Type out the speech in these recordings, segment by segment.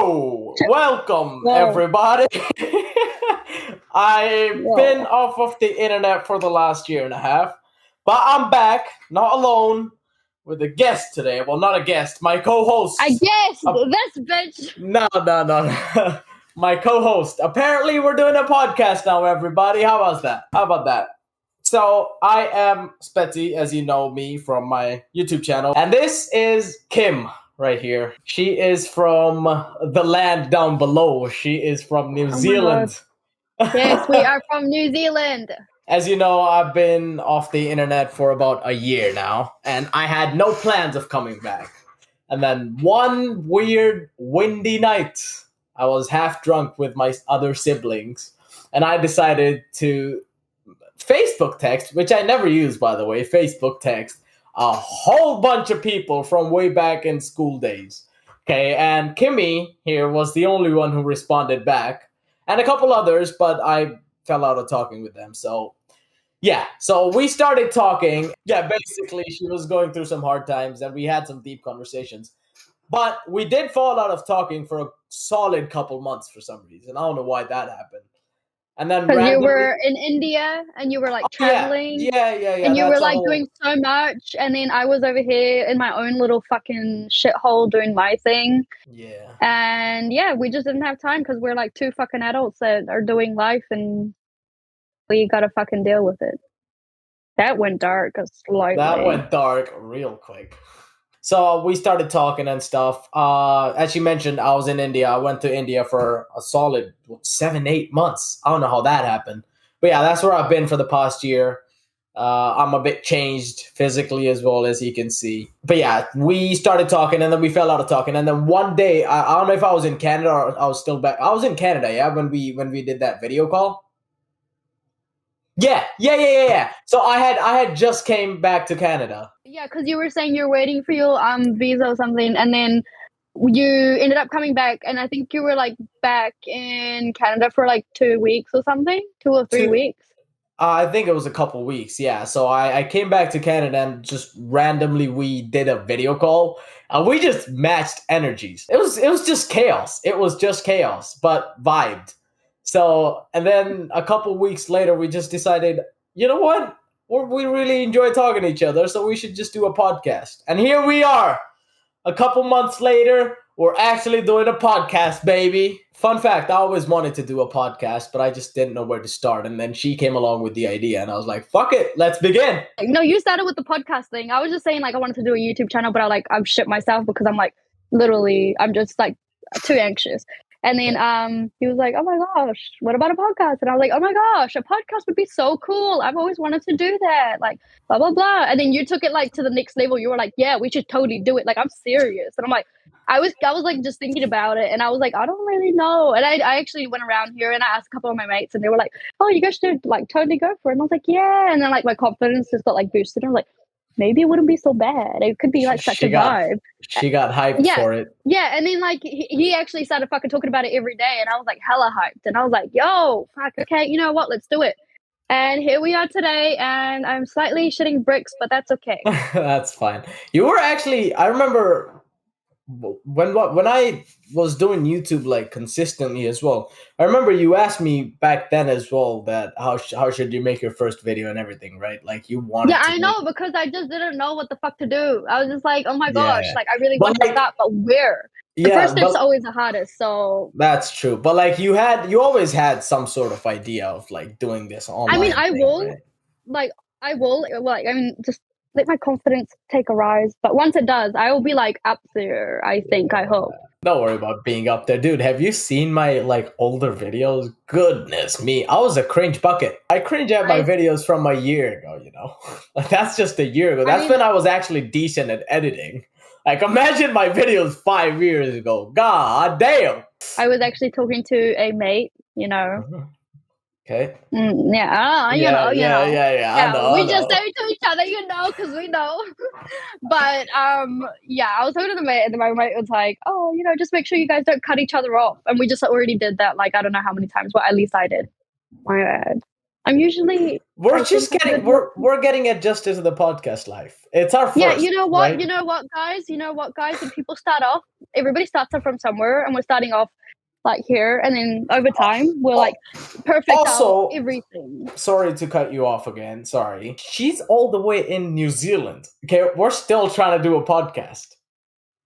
So, welcome Whoa. everybody. I've Whoa. been off of the internet for the last year and a half, but I'm back, not alone, with a guest today. Well, not a guest, my co-host. I guess this bitch. No. My co-host. Apparently, we're doing a podcast now, everybody. How about that? So, I am Spetzee, as you know me from my YouTube channel, and this is Kim right here. She is from the land down below. She is from New Zealand. Yes, we are from New Zealand. As you know, I've been off the internet for about a year now, and I had no plans of coming back. And then one weird, windy night, I was half drunk with my other siblings, and I decided to Facebook text, which I never use, by the way, Facebook text, a whole bunch of people from way back in school days. Okay, and Kimmy here was the only one who responded back, and a couple others, but I fell out of talking with them. So, yeah, so we started talking. Yeah, basically, she was going through some hard times, and we had some deep conversations. But we did fall out of talking for a solid couple months for some reason. I don't know why that happened. And then Because you were in India and you were like traveling. Yeah. And you were like doing so much. And then I was over here in my own little fucking shithole doing my thing. Yeah. And yeah, we just didn't have time because we're like two fucking adults that are doing life and we gotta fucking deal with it. That went dark slightly. That went dark real quick. So we started talking and stuff. As you mentioned, I was in India. I went to India for a solid 7-8 months. I don't know how that happened. But yeah, that's where I've been for the past year. I'm a bit changed physically as well, as you can see. But yeah, we started talking and then we fell out of talking. And then one day, I don't know if I was in Canada or I was still back. I was in Canada, yeah, when we did that video call. Yeah. So I had just came back to Canada. Yeah, because you were saying you're waiting for your visa or something, and then you ended up coming back, and I think you were like back in Canada for like 2 weeks or something, 2 or 3 weeks. I think it was a couple weeks, yeah. So I came back to Canada and just randomly we did a video call, and we just matched energies. It was just chaos. It was just chaos, but vibed. So, and then a couple weeks later, we just decided, you know what? We really enjoy talking to each other, so we should just do a podcast. And here we are. A couple months later, we're actually doing a podcast, baby. Fun fact, I always wanted to do a podcast, but I just didn't know where to start. And then she came along with the idea, and I was like, fuck it, let's begin. No, you started with the podcast thing. I was just saying, like, I wanted to do a YouTube channel, but I've shit myself because I'm like, literally, I'm just like too anxious. And then he was like, oh my gosh, what about a podcast? And I was like, oh my gosh, a podcast would be so cool. I've always wanted to do that. Like, blah, blah, blah. And then you took it like to the next level. You were like, yeah, we should totally do it. Like, I'm serious. And I'm like, I was like just thinking about it. And I was like, I don't really know. And I actually went around here and I asked a couple of my mates and they were like, oh, you guys should like totally go for it. And I was like, yeah. And then like my confidence just got like boosted. And I'm like, maybe it wouldn't be so bad. It could be like such a vibe. She got hyped for it. Yeah, and then like he actually started fucking talking about it every day, and I was like hella hyped, and I was like, yo, fuck, okay, you know what? Let's do it. And here we are today, and I'm slightly shitting bricks, but that's okay. That's fine. You were actually, I remember when I was doing YouTube like consistently as well. I remember you asked me back then as well that how should you make your first video and everything, right? Like you wanted. Yeah, I know because I just didn't know what the fuck to do. I was just like, oh my gosh, like I really want to start, but where? The first step's always the hardest. So that's true. But like you always had some sort of idea of like doing this online. I mean, I will, right? like I will, like I mean, just let my confidence take a rise. But once it does, I will be like up there, I think, I hope. Don't worry about being up there. Dude, have you seen my like older videos? Goodness me. I was a cringe bucket. I cringe at my videos from a year ago, you know? Like that's just a year ago. That's when I was actually decent at editing. Like imagine my videos 5 years ago. God damn. I was actually talking to a mate, you know. Okay. You know. Yeah. We just say to each other, you know, because we know. But yeah, I was talking to the mate, and my mate was like, "Oh, you know, just make sure you guys don't cut each other off." And we just already did that, like I don't know how many times, but at least I did. My bad. I'm usually. We're I just think I'm getting good. we're getting adjusted to the podcast life. It's our first. Yeah, you know what? Right? You know what, guys? When people start off, everybody starts off from somewhere, and we're starting off like here, and then over time, we're like perfect out Also, everything. sorry to cut you off again. Sorry. She's all the way in New Zealand. Okay, we're still trying to do a podcast.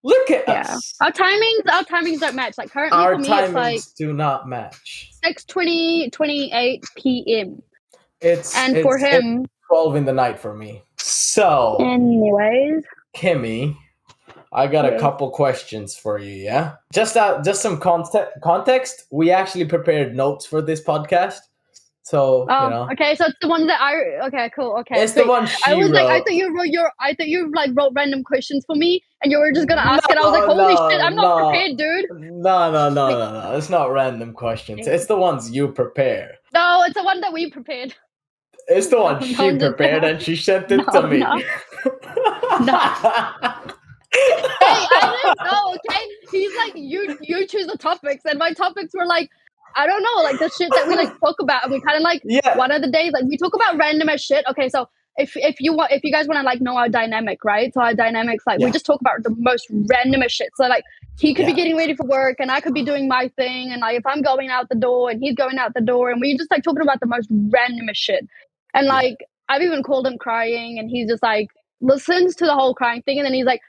Look at Yeah, us. our timings don't match. Like currently Our for me, it's like timings do not match. 6:28 p.m. It's and for it's it's him, 12 in the night for me. So, anyways. Kimmy, I got a Yes. couple questions for you, yeah? Just some context. We actually prepared notes for this podcast. So, Oh, okay. So it's the one that I. Okay, cool. Okay. it's the So one I she was like, wrote. I thought you like wrote random questions for me, and you were just gonna ask it. I was like, No, holy shit, I'm not no, prepared, dude. Like, no. It's not random questions. yeah. It's the ones you prepare. No, it's the one that we prepared. It's the one No, she I'm just prepared and she sent it to no, me. no, no. Hey, I didn't know. Okay, he's like, you choose the topics, and my topics were like, I don't know, like the shit that we like talk about, and we kind of like Yeah. one of the days like we talk about random as shit. Okay, so if you guys want to like know our dynamic, right? So our dynamics, like we Yeah. just talk about the most random as shit. So like he could be Yeah. getting ready for work, and I could be doing my thing, and like if I'm going out the door, and he's going out the door, and we just like talking about the most random as shit. And Yeah. like I've even called him crying, and he's just like listens to the whole crying thing, and then he's like,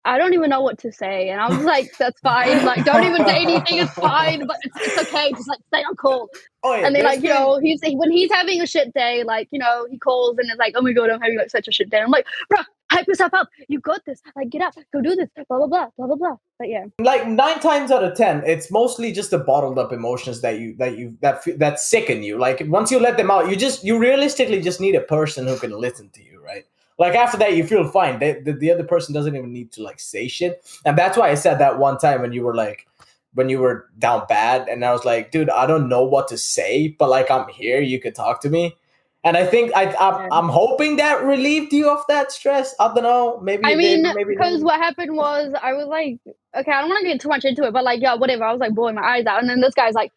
I don't even know what to say. And I was like, that's fine. Like, don't even say anything. It's fine. But it's okay. Just like stay on call. Oh, yeah, And then there's like, been- when he's having a shit day, like, he calls and is like, oh my God, I'm having like such a shit day. I'm like, bro, hype yourself up. You got this. Like, get up, go do this, blah, blah, blah, blah, blah, blah. But yeah. like 9 times out of 10, it's mostly just the bottled up emotions that sicken you. Like once you let them out, you realistically just need a person who can listen to you, right? Like after that, you feel fine. The other person doesn't even need to like say shit, and that's why I said that one time when you were down bad, and I was like, dude, I don't know what to say, but like I'm here, you could talk to me. And I think I'm hoping that relieved you of that stress. I don't know, maybe I it mean, did, maybe it because didn't. what happened was I was like, okay, I don't want to get too much into it, but like, yeah, whatever. I was like bawling my eyes out, and then this guy's like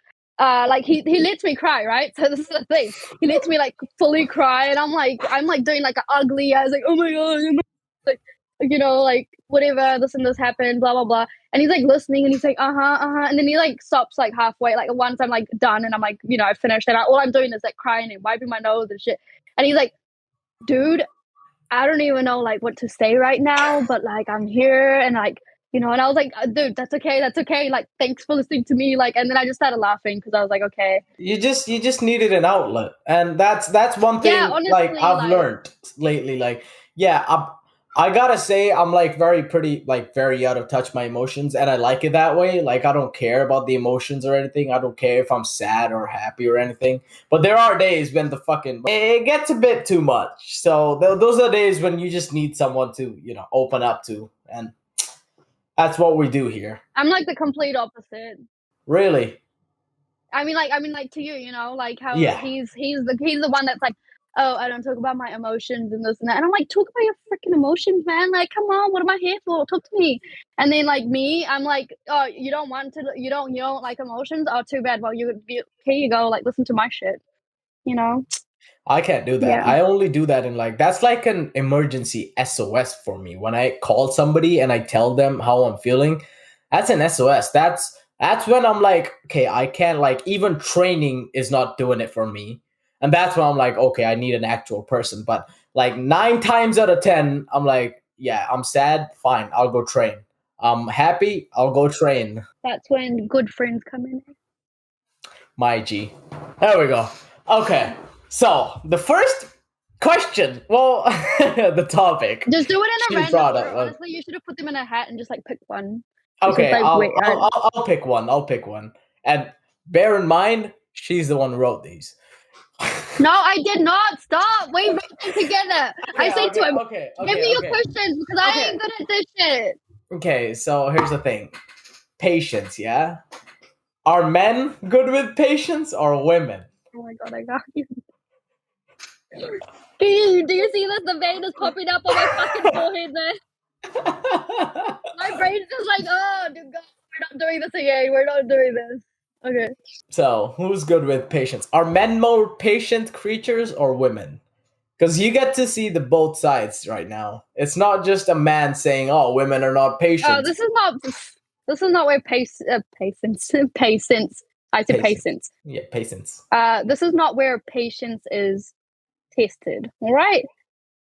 he lets me cry, right? So this is the thing. He lets me like fully cry, and I'm like doing like an ugly. I was like, oh my God, like like whatever. This and this happened, blah blah blah. And he's like listening, and he's like, and then he like stops like halfway. Like once I'm like done, and I'm like, I finished, and all I'm doing is like crying and wiping my nose and shit. And he's like, dude, I don't even know like what to say right now, but like I'm here, and like and I was like, dude, that's okay. Like, thanks for listening to me. Like, and then I just started laughing because I was like, okay. You just needed an outlet, and that's one thing. Yeah, honestly, like I've learned lately. Like, yeah, I gotta say I'm like very out of touch my emotions, and I like it that way. Like I don't care about the emotions or anything. I don't care if I'm sad or happy or anything. But there are days when it gets a bit too much. So those are days when you just need someone to open up to, and that's what we do here. I'm like the complete opposite. Really. I mean, like to you, like how Yeah. he's the one that's like, oh, I don't talk about my emotions and this and that. And I'm like, talk about your freaking emotions, man. Like, come on, what am I here for? Talk to me. And then like me, I'm like, oh, you don't like emotions? Oh, too bad. Well, here you go. Like, listen to my shit. I can't do that. Yeah. I only do that in that's like an emergency SOS for me. When I call somebody and I tell them how I'm feeling, that's an SOS. That's when I'm like, okay, I can't, like, even training is not doing it for me. And that's when I'm like, okay, I need an actual person. But like 9 times out of 10, I'm like, yeah, I'm sad, fine, I'll go train. I'm happy, I'll go train. That's when good friends come in. My G. There we go. Okay. So the first question, well, the topic. Just do it in a she brought random up, order. Honestly, you should have put them in a hat and just like pick one. Okay, like, I'll pick one. I'll pick one. And bear in mind, she's the one who wrote these. No, I did not. Stop. We wrote them together. I said to him, give me your questions because I ain't good at this shit. Okay, so here's the thing. Patience, yeah? Are men good with patience or women? Oh my God, I got you. Do you see this? The vein is popping up on my fucking forehead there. My brain's just like, oh, dude, God, we're not doing this again. We're not doing this. Okay. So, who's good with patience? Are men more patient creatures or women? Because you get to see the both sides right now. It's not just a man saying, "Oh, women are not Oh, patient." this is not. This is not where patience. Patience. I said Patient, patience. yeah, patience. This is not where patience is tested. All right.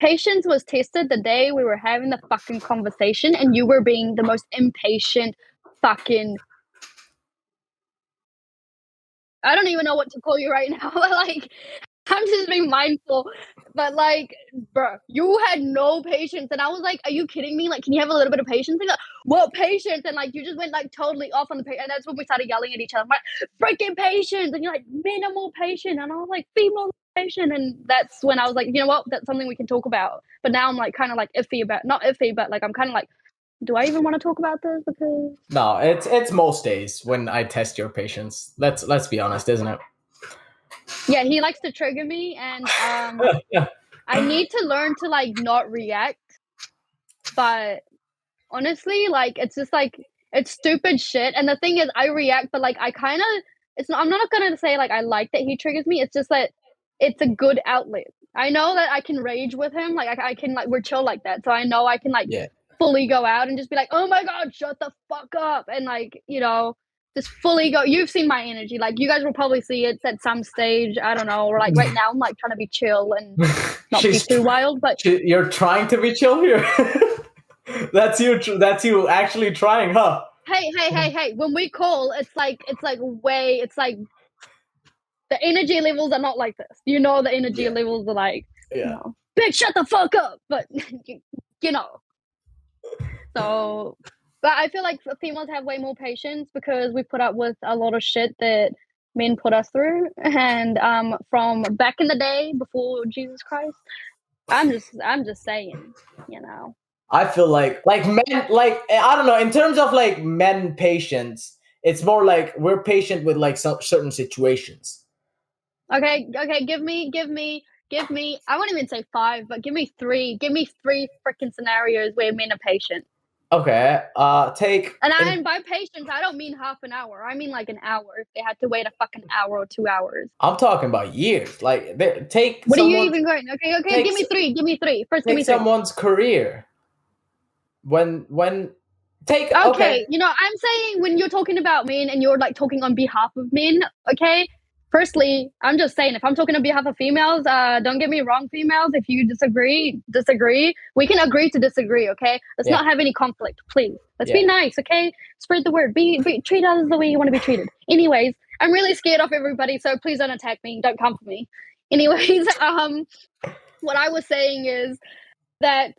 Patience was tested the day we were having the fucking conversation, and you were being the most impatient fucking. I don't even know what to call you right now. Like, I'm just being mindful. But like, bro, you had no patience, and I was like, "Are you kidding me? Like, can you have a little bit of patience?" And like, what patience? And like, you just went like totally off on the patience, and that's when we started yelling at each other. I'm like, freaking patience, and you're like, minimal patience, and I was like, female patient, and that's when I was like, you know what? That's something we can talk about. But now I'm like, kind of like iffy about, not iffy, but like I'm kind of like, do I even want to talk about this? Because No, it's most days when I test your patience. Let's be honest, isn't it? yeah, he likes to trigger me, and I need to learn to like not react, but honestly, like it's just like it's stupid shit. And the thing is, I react, but like I kind of, it's not. I'm not gonna say like I like that he triggers me. It's just that it's a good outlet. I know that I can rage with him. Like I can like we're chill like that, so I know I can like Yeah. fully go out and just be like, oh my god, shut the fuck up, and like just fully go. You've seen my energy. Like you guys will probably see it at some stage. I don't know. Or like right now, I'm like trying to be chill and not be too wild, but. You're trying to be chill here. That's you. That's you actually trying, huh? Hey! When we call, it's like way. It's like the energy levels are not like this. You know, the energy levels are like, Yeah. bitch, shut the fuck up. But you know, so. But I feel like females have way more patience because we put up with a lot of shit that men put us through, and from back in the day before Jesus Christ. I'm just saying, you know. I feel like men, like I don't know, in terms of like men patience, it's more like we're patient with like some certain situations. Okay, give me. I won't even say five, but give me three. Give me three freaking scenarios where men are patient. Okay. Take in. And by patience, I don't mean half an hour. I mean like an hour. If they had to wait a fucking hour or 2 hours. I'm talking about years. Like take What are you someone's even going? Okay. take Give me three. Give me three. First, give take me three. someone's career. When take okay. Okay, I'm saying when you're talking about men and you're like talking on behalf of men, okay? Firstly, I'm just saying if I'm talking on behalf of females, don't get me wrong, females, if you disagree. We can agree to disagree, okay? Let's Yeah. not have any conflict, please. Let's Yeah. be nice, okay? Spread the word. Be treat others the way you want to be treated. Anyways, I'm really scared of everybody, so please don't attack me. Don't come for me. Anyways, what I was saying is that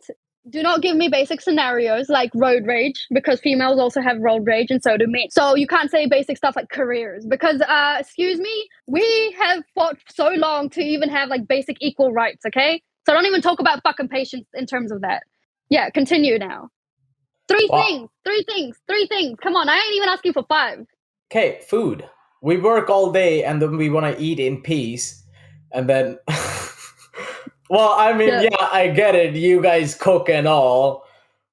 do not give me basic scenarios like road rage because females also have road rage and so do men. So you can't say basic stuff like careers because, excuse me, we have fought so long to even have like basic equal rights, okay? So don't even talk about fucking patience in terms of that. Yeah, continue now. Three Well, things, three things, three things. Come on, I ain't even asking for five. okay, food. We work all day and then we want to eat in peace, and then. Well, I mean, Yeah. yeah, I get it. You guys cook and all,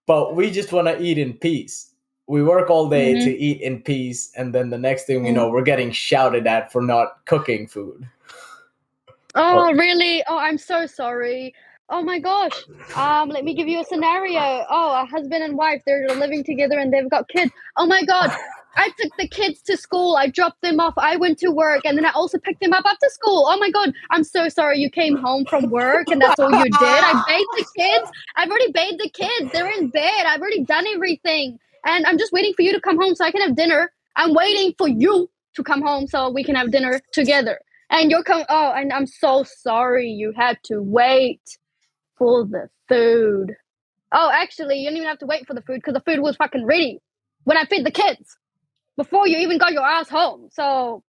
but we just want to eat in peace. We work all day to eat in peace, and then the next thing we know, we're getting shouted at for not cooking food. Or Oh, really? Oh, I'm so sorry. Oh my gosh. Let me give you a scenario. Oh, a husband and wife, they're living together and they've got kids. Oh my God. I took the kids to school. I dropped them off. I went to work and then I also picked them up after school. Oh my God. I'm so sorry. You came home from work and that's all you did. I bathed the kids. I've already bathed the kids. They're in bed. I've already done everything. And I'm just waiting for you to come home so I can have dinner. I'm waiting for you to come home so we can have dinner together. And and I'm so sorry you had to wait for the food. Oh, actually, you didn't even have to wait for the food because the food was fucking ready when I fed the kids before you even got your ass home. So,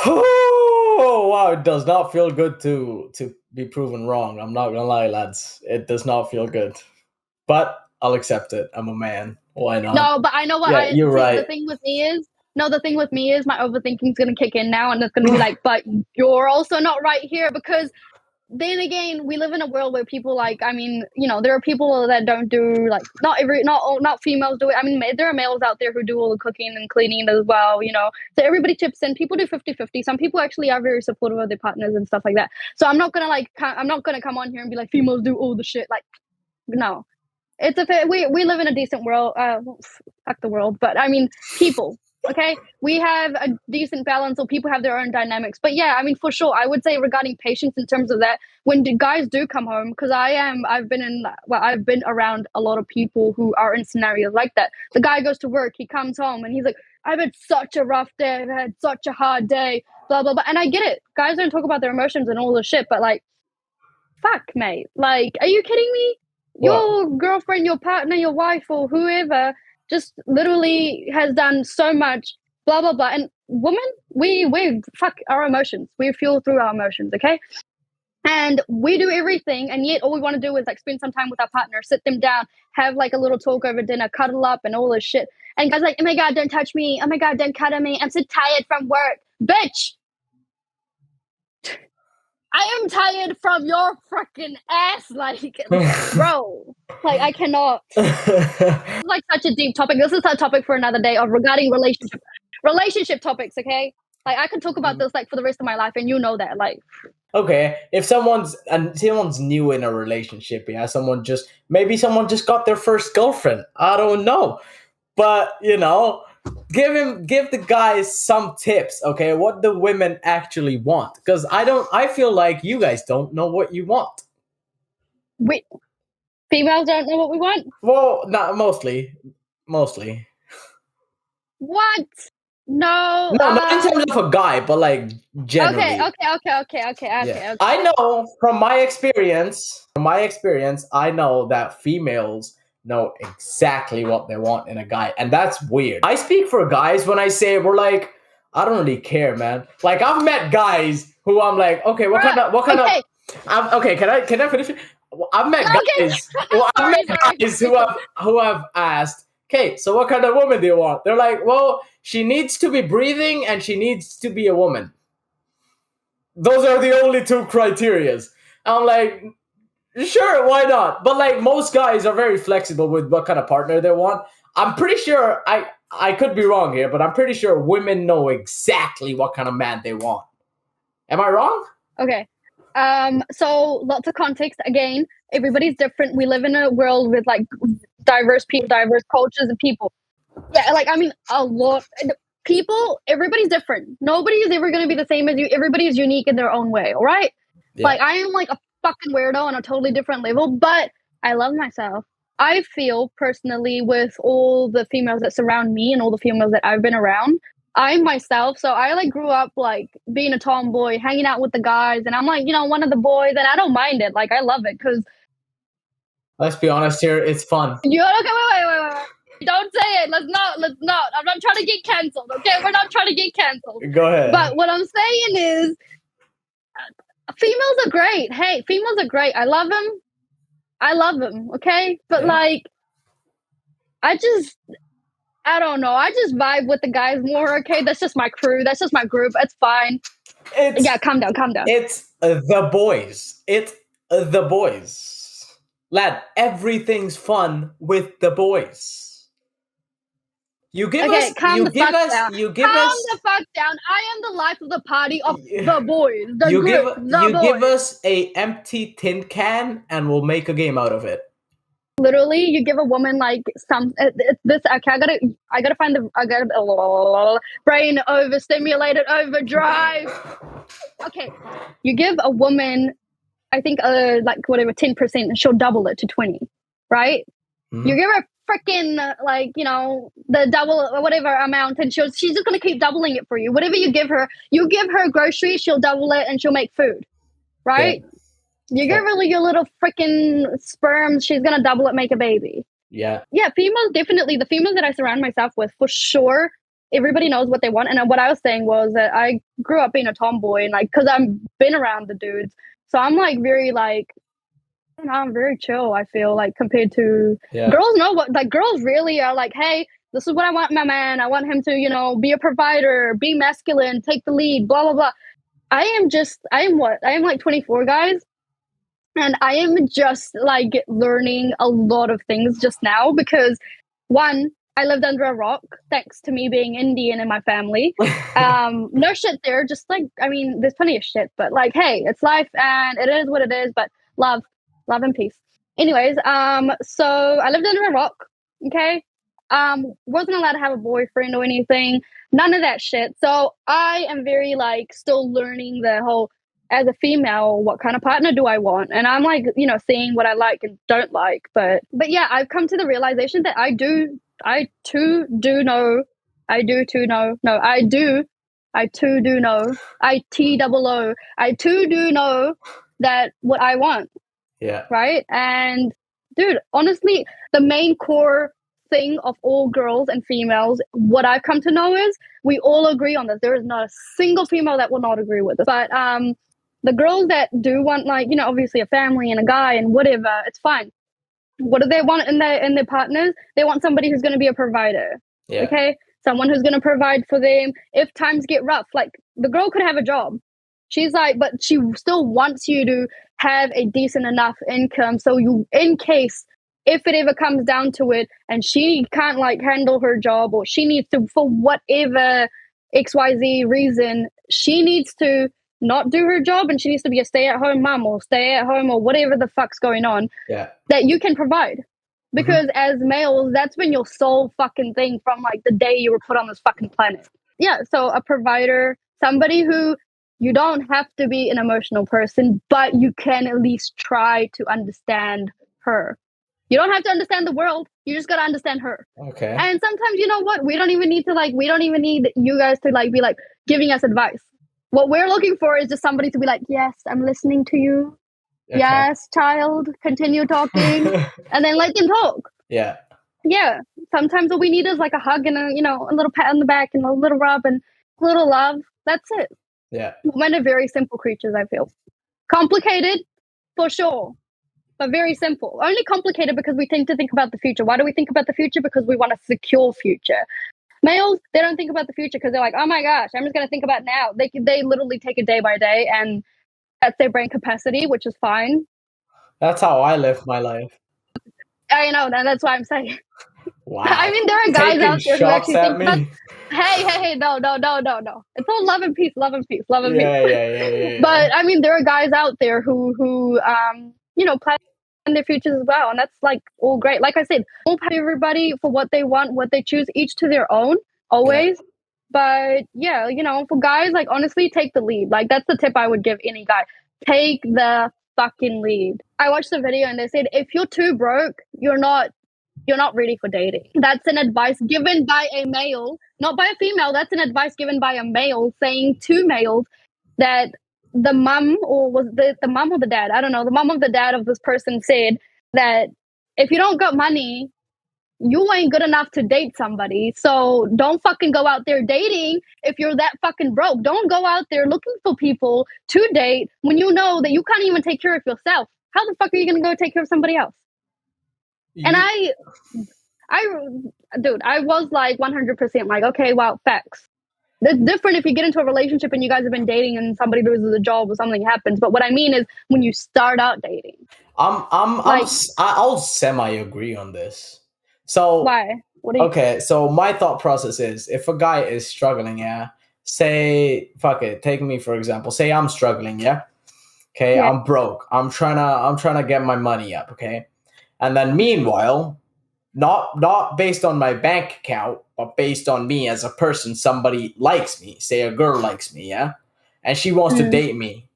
oh wow, it does not feel good to be proven wrong. I'm not gonna lie, lads. It does not feel good, but I'll accept it. I'm a man. Why not? no, but I know what Yeah, I you're see. right. The thing with me is, no, the thing with me is my overthinking's gonna kick in now, and it's gonna be like, but you're also not right here because then again, we live in a world where people like, I mean, you know, there are people that don't do like, not females do it. I mean, there are males out there who do all the cooking and cleaning as well, you know. So everybody chips in. People do 50-50. Some people actually are very supportive of their partners and stuff like that. So I'm not gonna come on here and be like, females do all the shit. Like, no. It's we live in a decent world. Fuck the world, but I mean, people. Okay, we have a decent balance, so people have their own dynamics. But yeah, I mean, for sure, I would say regarding patience in terms of that, when the guys do come home, because I've been around a lot of people who are in scenarios like that. The guy goes to work, he comes home, and he's like, "I've had such a rough day, I've had such a hard day, blah blah blah." And I get it. Guys don't talk about their emotions and all this shit, but like, fuck, mate. Like, are you kidding me? Your girlfriend, your partner, your wife, or whoever just literally has done so much, blah blah blah. And women, we fuck our emotions. We fuel through our emotions, okay? And we do everything, and yet all we want to do is like spend some time with our partner, sit them down, have like a little talk over dinner, cuddle up, and all this shit. And guys like, oh my god, don't touch me. Oh my god, don't cuddle me. I'm so tired from work, bitch. I am tired from your freaking ass, like, bro. Like, I cannot. It's like such a deep topic. This is a topic for another day of regarding relationship topics. Okay, like I could talk about this like for the rest of my life, and you know that. Like, okay, if someone's new in a relationship, yeah, someone just got their first girlfriend. I don't know, but you know, give the guys some tips, okay? What the women actually want, because I feel like you guys don't know what you want. we females don't know what we want. Well, not mostly. What? No. No, not in terms of a guy, but like generally. Okay. I know from my experience, I know that females know exactly what they want in a guy, and that's weird. I speak for guys when I say we're like, I don't really care, man. Like I've met guys who I'm like, okay, what kind of okay, can I finish it? I've met guys. Well, I've met guys who have asked, okay, so what kind of woman do you want? They're like, well, she needs to be breathing and she needs to be a woman. Those are the only two criterias. I'm like, sure, why not? But like most guys are very flexible with what kind of partner they want. I'm pretty sure I could be wrong here, but I'm pretty sure women know exactly what kind of man they want. Am I wrong? Okay. So lots of context. Again, everybody's different. We live in a world with like diverse people, diverse cultures and people. Yeah, like I mean, a lot people. Everybody's different. Nobody is ever going to be the same as you. Everybody is unique in their own way. All right. Yeah. Like I am like a fucking weirdo on a totally different level, but I love myself. I feel personally with all the females that surround me and all the females that I've been around, I'm myself. So I like grew up like being a tomboy, hanging out with the guys, and I'm like, you know, one of the boys, and I don't mind it. Like I love it because. Let's be honest here, it's fun. You okay? Wait. Don't say it. Let's not. I'm not trying to get canceled. Okay, we're not trying to get canceled. Go ahead. But what I'm saying is, females are great. Hey, females are great. I love them. Okay, but like, I don't know. I just vibe with the guys more. Okay, that's just my crew. That's just my group. It's fine. Calm down. It's the boys. Lad, everything's fun with the boys. Calm the fuck down. I am the life of the party of the boys. Give us a empty tin can and we'll make a game out of it. Literally, you give a woman like some this. Okay, I gotta find brain overstimulated overdrive. Okay, you give a woman, I think like whatever 10%, and she'll double it to 20, right? Mm-hmm. You give her freaking like, you know, the double or whatever amount, and she's just gonna keep doubling it for you. Whatever you give her groceries, she'll double it and she'll make food, right? Yeah. You give her your little freaking sperm, she's gonna double it, make a baby. Yeah, females, definitely the females that I surround myself with, for sure. Everybody knows what they want, and what I was saying was that I grew up being a tomboy, and like because I've been around the dudes, so I'm like very like. I'm very chill, I feel like, compared to girls know what, like girls really are like, hey, this is what I want my man. I want him to, you know, be a provider, be masculine, take the lead, blah, blah, blah. I am like 24, guys. And I am just like learning a lot of things just now because, one, I lived under a rock thanks to me being Indian in my family. No shit there, just like, I mean, there's plenty of shit, but like, hey, it's life and it is what it is, but love and peace. Anyways, so I lived under a rock, okay? Wasn't allowed to have a boyfriend or anything, none of that shit. So I am very like still learning the whole, as a female, what kind of partner do I want? And I'm like, seeing what I like and don't like. But yeah, I've come to the realization that I too do know, I too do know, I too do know that what I want. Yeah. Right. And dude, honestly, the main core thing of all girls and females, what I've come to know is we all agree on this. There is not a single female that will not agree with this. But the girls that do want, like, obviously a family and a guy and whatever, it's fine. What do they want in their partners? They want somebody who's going to be a provider. Yeah. Okay, someone who's going to provide for them if times get rough. Like, the girl could have a job. She's like, but she still wants you to have a decent enough income, so you, in case if it ever comes down to it and she can't like handle her job, or she needs to, for whatever XYZ reason, she needs to not do her job and she needs to be a stay-at-home mom or stay at home or whatever the fuck's going on, Yeah. that you can provide. Because as males, that's been your sole fucking thing from like the day you were put on this fucking planet. Yeah, so a provider, somebody who, you don't have to be an emotional person, but you can at least try to understand her. You don't have to understand the world. You just gotta understand her. Okay. And sometimes, you know what? We don't even need you guys to like be like giving us advice. What we're looking for is just somebody to be like, yes, I'm listening to you. Okay. Yes, child, continue talking. And then let them talk. Yeah. Yeah. Sometimes what we need is like a hug and a little pat on the back and a little rub and a little love. That's it. Yeah. Men are very simple creatures, I feel. Complicated, for sure, but very simple. Only complicated because we tend to think about the future. Why do we think about the future? Because we want a secure future. Males, they don't think about the future because they're like, oh my gosh, I'm just going to think about now. They literally take it day by day, and that's their brain capacity, which is fine. That's how I live my life. I know, that's why I'm saying. Wow. I mean, there are guys taking out there who actually think about. Hey, no. It's all love and peace. Yeah. But I mean, there are guys out there who plan their futures as well, and that's like all great. Like I said, we'll pay everybody for what they want, what they choose, each to their own, always. Yeah. But yeah, for guys, like, honestly, take the lead. Like, that's the tip I would give any guy. Take the fucking lead. I watched the video and they said, if you're too broke, you're not ready for dating. That's an advice given by a male, not by a female. That's an advice given by a male saying to males that the mom, or was the mom or the dad? I don't know. The mom of the dad of this person said that if you don't got money, you ain't good enough to date somebody. So don't fucking go out there dating if you're that fucking broke. Don't go out there looking for people to date when you know that you can't even take care of yourself. How the fuck are you going to go take care of somebody else? And I was like 100% like, okay, wow, facts. It's different if you get into a relationship and you guys have been dating and somebody loses a job or something happens. But what I mean is when you start out dating. I'll semi-agree on this. So why? Okay, so my thought process is, if a guy is struggling, yeah, say, fuck it, take me for example. Say I'm struggling, yeah. Okay, yeah. I'm broke. I'm trying to get my money up, okay? And then meanwhile, not based on my bank account, but based on me as a person, somebody likes me. Say a girl likes me, yeah? And she wants to date me.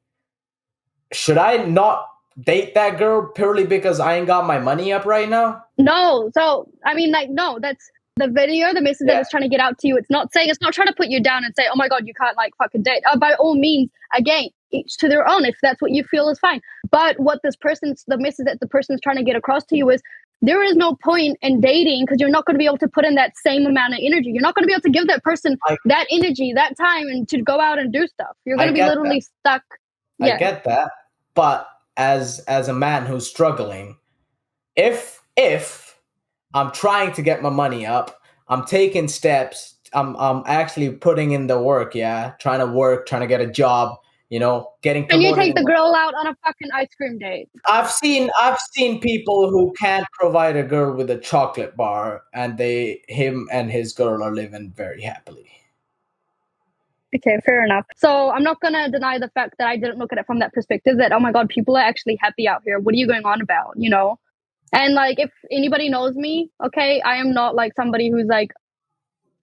Should I not date that girl purely because I ain't got my money up right now? No. So, I mean, like, no, that's the video, the message that it's trying to get out to you. It's not trying to put you down and say, oh my God, you can't like fucking date. By all means, again, each to their own. If that's what you feel is fine. But what the message that the person's trying to get across to you is, there is no point in dating because you're not going to be able to put in that same amount of energy. You're not going to be able to give that person that energy, that time, and to go out and do stuff. You're going to be literally stuck. Yeah. I get that. But as a man who's struggling, if I'm trying to get my money up, I'm taking steps, I'm actually putting in the work, yeah, trying to get a job, getting And you promoted. take the girl out on a fucking ice cream date. I've seen people who can't provide a girl with a chocolate bar, and him and his girl are living very happily. Okay, fair enough. So I'm not gonna deny the fact that I didn't look at it from that perspective. That, oh my god, people are actually happy out here. What are you going on about? And like, if anybody knows me, okay, I am not like somebody who's like,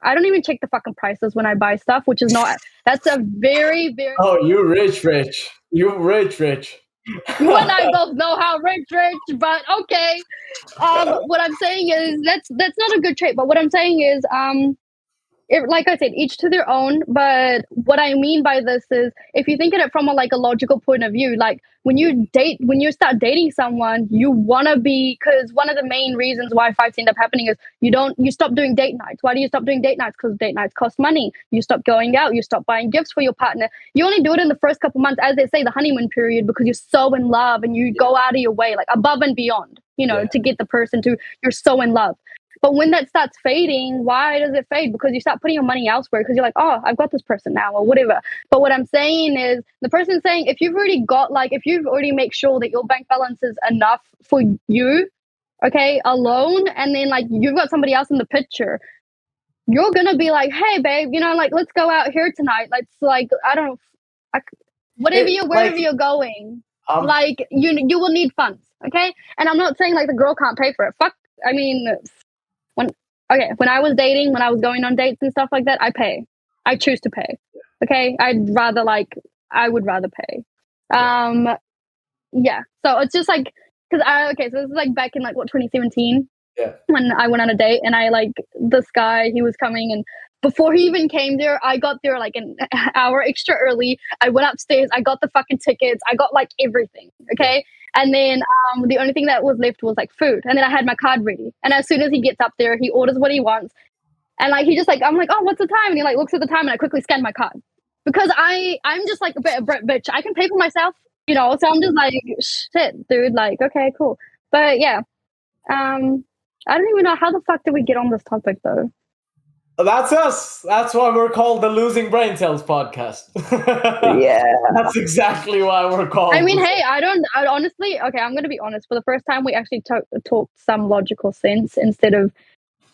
I don't even check the fucking prices when I buy stuff, which is not. That's a very, very. Oh, you rich. You rich. You and I both know how rich, but okay. What I'm saying is that's not a good trait. But what I'm saying is, like I said, each to their own. But what I mean by this is, if you think of it from a logical point of view, like when you start dating someone, you want to be, because one of the main reasons why fights end up happening is you stop doing date nights. Why do you stop doing date nights? Because date nights cost money. You stop going out. You stop buying gifts for your partner. You only do it in the first couple months, as they say, the honeymoon period, because you're so in love and you go out of your way, like above and beyond, to get the person to, you're so in love. But when that starts fading, why does it fade? Because you start putting your money elsewhere, because you're like, oh, I've got this person now, or whatever. But what I'm saying is, the person's saying, if you've already made sure that your bank balance is enough for you, okay, alone, and then like you've got somebody else in the picture, you're gonna be like, hey, babe, like let's go out here tonight. Let's wherever you're going, like you will need funds, okay? And I'm not saying like the girl can't pay for it. Fuck, I mean. When I was dating, when I was going on dates and stuff like that, I choose to pay. Okay. I would rather pay. Yeah. So it's just like, so this is like back in 2017. Yeah. When I went on a date, and this guy, he was coming, and before he even came there, I got there like an hour extra early. I went upstairs, I got the fucking tickets, I got like everything. Okay. And then the only thing that was left was like food. And then I had my card ready. And as soon as he gets up there, he orders what he wants. And like, he just like, I'm like, oh, what's the time? And he like looks at the time, and I quickly scan my card. Because I'm just like a bit of bitch. I can pay for myself, so I'm just like, shit, dude, like, okay, cool. But yeah. I don't even know, how the fuck did we get on this topic though? That's us. That's why we're called the Losing Brain Cells podcast. Yeah. That's exactly why we're called. I mean, hey, I honestly, okay, I'm going to be honest. For the first time, we actually talked some logical sense, instead of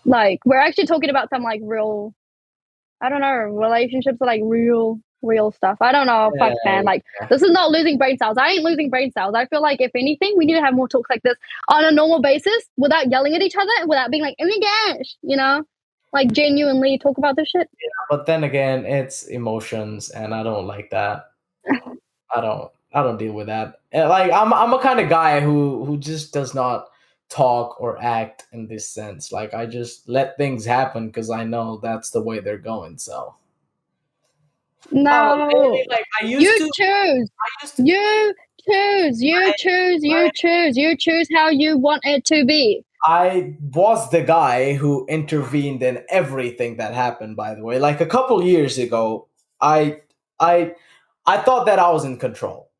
like, we're actually talking about some like real, I don't know, relationships, or like real stuff. I don't know. Fuck, man. Like, this is not losing brain cells. I ain't losing brain cells. I feel like, if anything, we need to have more talks like this on a normal basis, without yelling at each other, and without being like, oh my gosh, like genuinely talk about this shit. Yeah, but then again, it's emotions, and I don't like that. I don't deal with that. Like, I'm a kind of guy who just does not talk or act in this sense. Like, I just let things happen because I know that's the way they're going. So no, like, you choose how you want it to be. I was the guy who intervened in everything that happened, by the way. Like, a couple years ago, I thought that I was in control.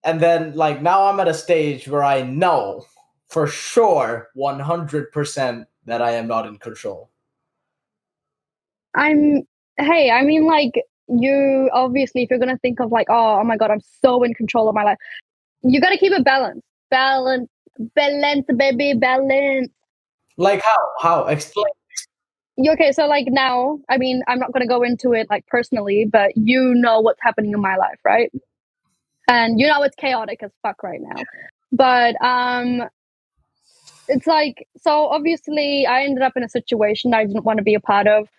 And then, like, now I'm at a stage where I know for sure 100% that I am not in control. I mean, like, you obviously, if you're gonna think of like, oh my god, I'm so in control of my life, you got to keep it balanced, baby, balance. Like, how explain? Okay, so like, now, I mean, I'm not gonna go into it like personally, but you know what's happening in my life, right? And it's chaotic as fuck right now. But it's like, so obviously I ended up in a situation I didn't want to be a part of.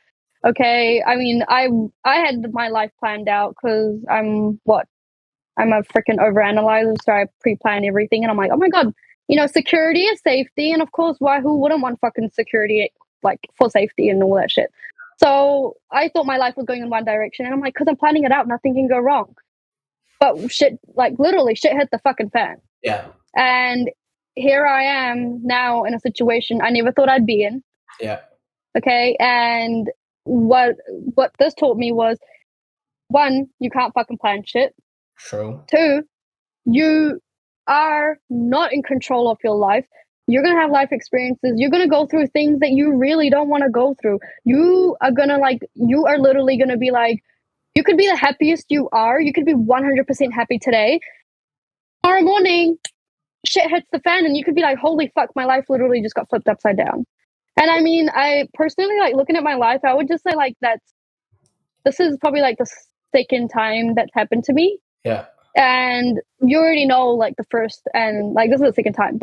Okay, I mean, I had my life planned out, because I'm a freaking overanalyzer, so I pre-plan everything, and I'm like, oh my god, security is safety, and of course, who wouldn't want fucking security, like, for safety and all that shit? So I thought my life was going in one direction, and I'm like, because I'm planning it out, nothing can go wrong. But shit, like, literally, shit hit the fucking fan. Yeah. And here I am now in a situation I never thought I'd be in. Yeah. Okay, and what this taught me was, one, you can't fucking plan shit. True. Two, you are not in control of your life. You're going to have life experiences. You're going to go through things that you really don't want to go through. You are literally going to be like, You could be the happiest you are. You could be 100% happy today. Tomorrow morning, shit hits the fan and you could be like, holy fuck, my life literally just got flipped upside down. And I mean, I personally, like, looking at my life, I would just say, like, this is probably like the second time that's happened to me. Yeah. And you already know, like, the first, and like this is the second time,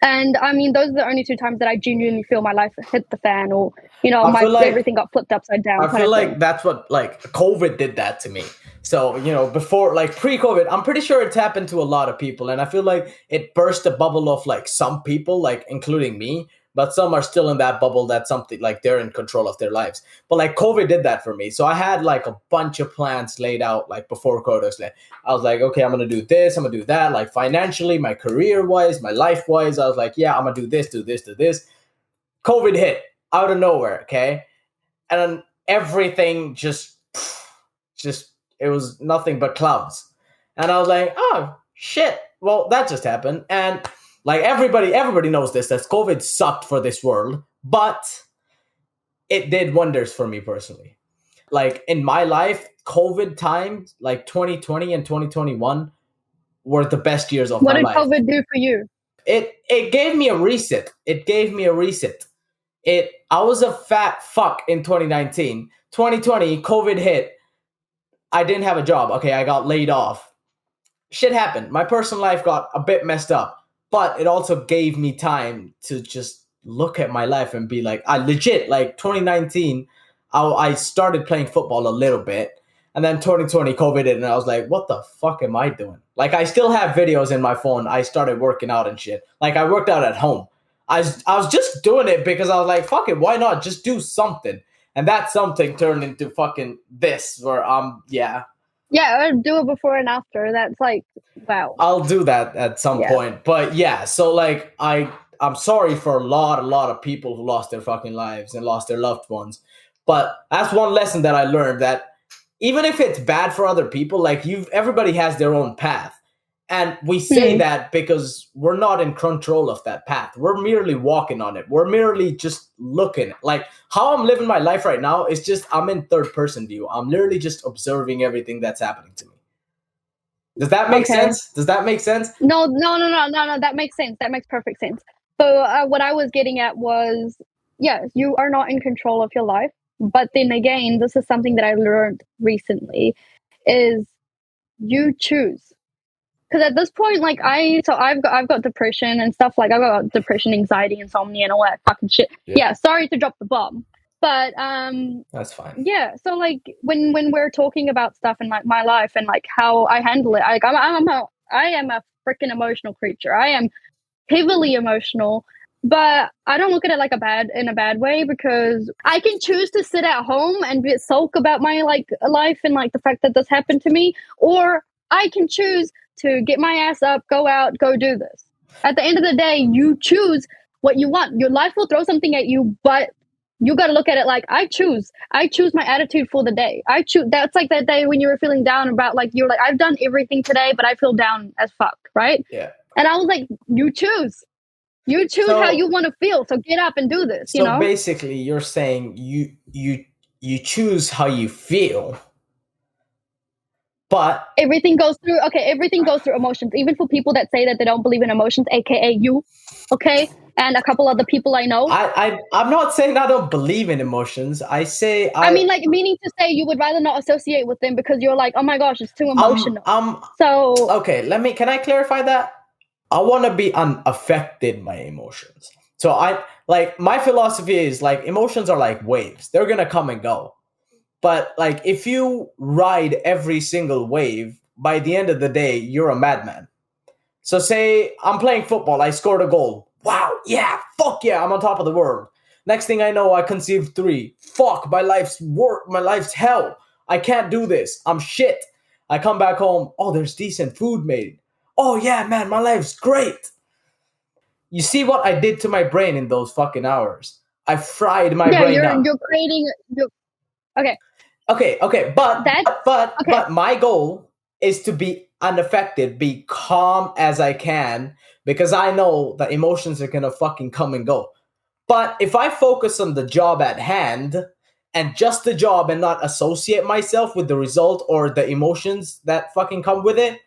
and I mean, those are the only two times that I genuinely feel my life hit the fan, or everything got flipped upside down. I feel like that's what, like, COVID did that to me. So, before, like, pre-COVID, I'm pretty sure it's happened to a lot of people, and I feel like it burst a bubble of, like, some people, like, including me, but some are still in that bubble that something, like, they're in control of their lives. But, like, COVID did that for me. So I had, like, a bunch of plans laid out, like, before COVID. I was like, okay, I'm going to do this, I'm going to do that, like, financially, my career-wise, my life-wise. I was like, yeah, I'm going to do this, do this, do this. COVID hit out of nowhere, okay? And then everything just it was nothing but clouds. And I was like, oh shit, well, that just happened. And, like, everybody knows this, that COVID sucked for this world, but it did wonders for me personally. Like, in my life, COVID times, like 2020 and 2021, were the best years of my life. What did COVID do for you? It gave me a reset. I was a fat fuck in 2019. 2020, COVID hit. I didn't have a job. Okay, I got laid off. Shit happened. My personal life got a bit messed up. But it also gave me time to just look at my life and be like, I legit, like, 2019, I started playing football a little bit. And then 2020, COVID hit, and I was like, what the fuck am I doing? Like, I still have videos in my phone. I started working out and shit. Like, I worked out at home. I was just doing it because I was like, fuck it, why not? Just do something. And that something turned into fucking this, where Yeah, do it before and after. That's like, wow. I'll do that at some point. But yeah, so, like, I'm sorry for a lot of people who lost their fucking lives and lost their loved ones. But that's one lesson that I learned, that even if it's bad for other people, like, everybody has their own path. And we say that because we're not in control of that path. We're merely walking on it. We're merely just looking. Like, how I'm living my life right now is just, I'm in third person view. I'm literally just observing everything that's happening to me. Does that make sense? No, that makes sense. That makes perfect sense. So what I was getting at was, yes, you are not in control of your life. But then again, this is something that I learned recently, is you choose. Because at this point, like, I've got depression and stuff. Like, I've got depression, anxiety, insomnia, and all that fucking shit. Yeah, sorry to drop the bomb, but that's fine. Yeah, so, like, when we're talking about stuff in, like, my life and, like, how I handle it, like, I am a freaking emotional creature. I am heavily emotional, but I don't look at it like in a bad way, because I can choose to sit at home and sulk about my, like, life and, like, the fact that this happened to me, or I can choose to get my ass up, go out, go do this. At the end of the day, you choose what you want. Your life will throw something at you, but you got to look at it like, I choose my attitude for the day. That's like that day when you were feeling down about, like, you're like, I've done everything today, but I feel down as fuck, right? Yeah. And I was like, you choose how you want to feel. So get up and do this. So basically, you're saying you choose how you feel. But everything goes through emotions, even for people that say that they don't believe in emotions, aka you, okay, and a couple other people I know. I'm not saying I don't believe in emotions. I mean, like, meaning to say you would rather not associate with them because you're like, oh my gosh, it's too emotional. So okay, can I clarify that? I want to be unaffected by emotions. So my philosophy is, like, emotions are like waves. They're gonna come and go. But, like, if you ride every single wave, by the end of the day, you're a madman. So say I'm playing football, I scored a goal. Wow, yeah, fuck yeah, I'm on top of the world. Next thing I know, I conceive 3. Fuck, my life's hell. I can't do this. I'm shit. I come back home, oh, there's decent food made. Oh yeah, man, my life's great. You see what I did to my brain in those fucking hours? I fried my brain up. You're creating. Okay, but my goal is to be unaffected, be calm as I can, because I know that emotions are gonna fucking come and go. But if I focus on the job at hand, and just the job and not associate myself with the result or the emotions that fucking come with it.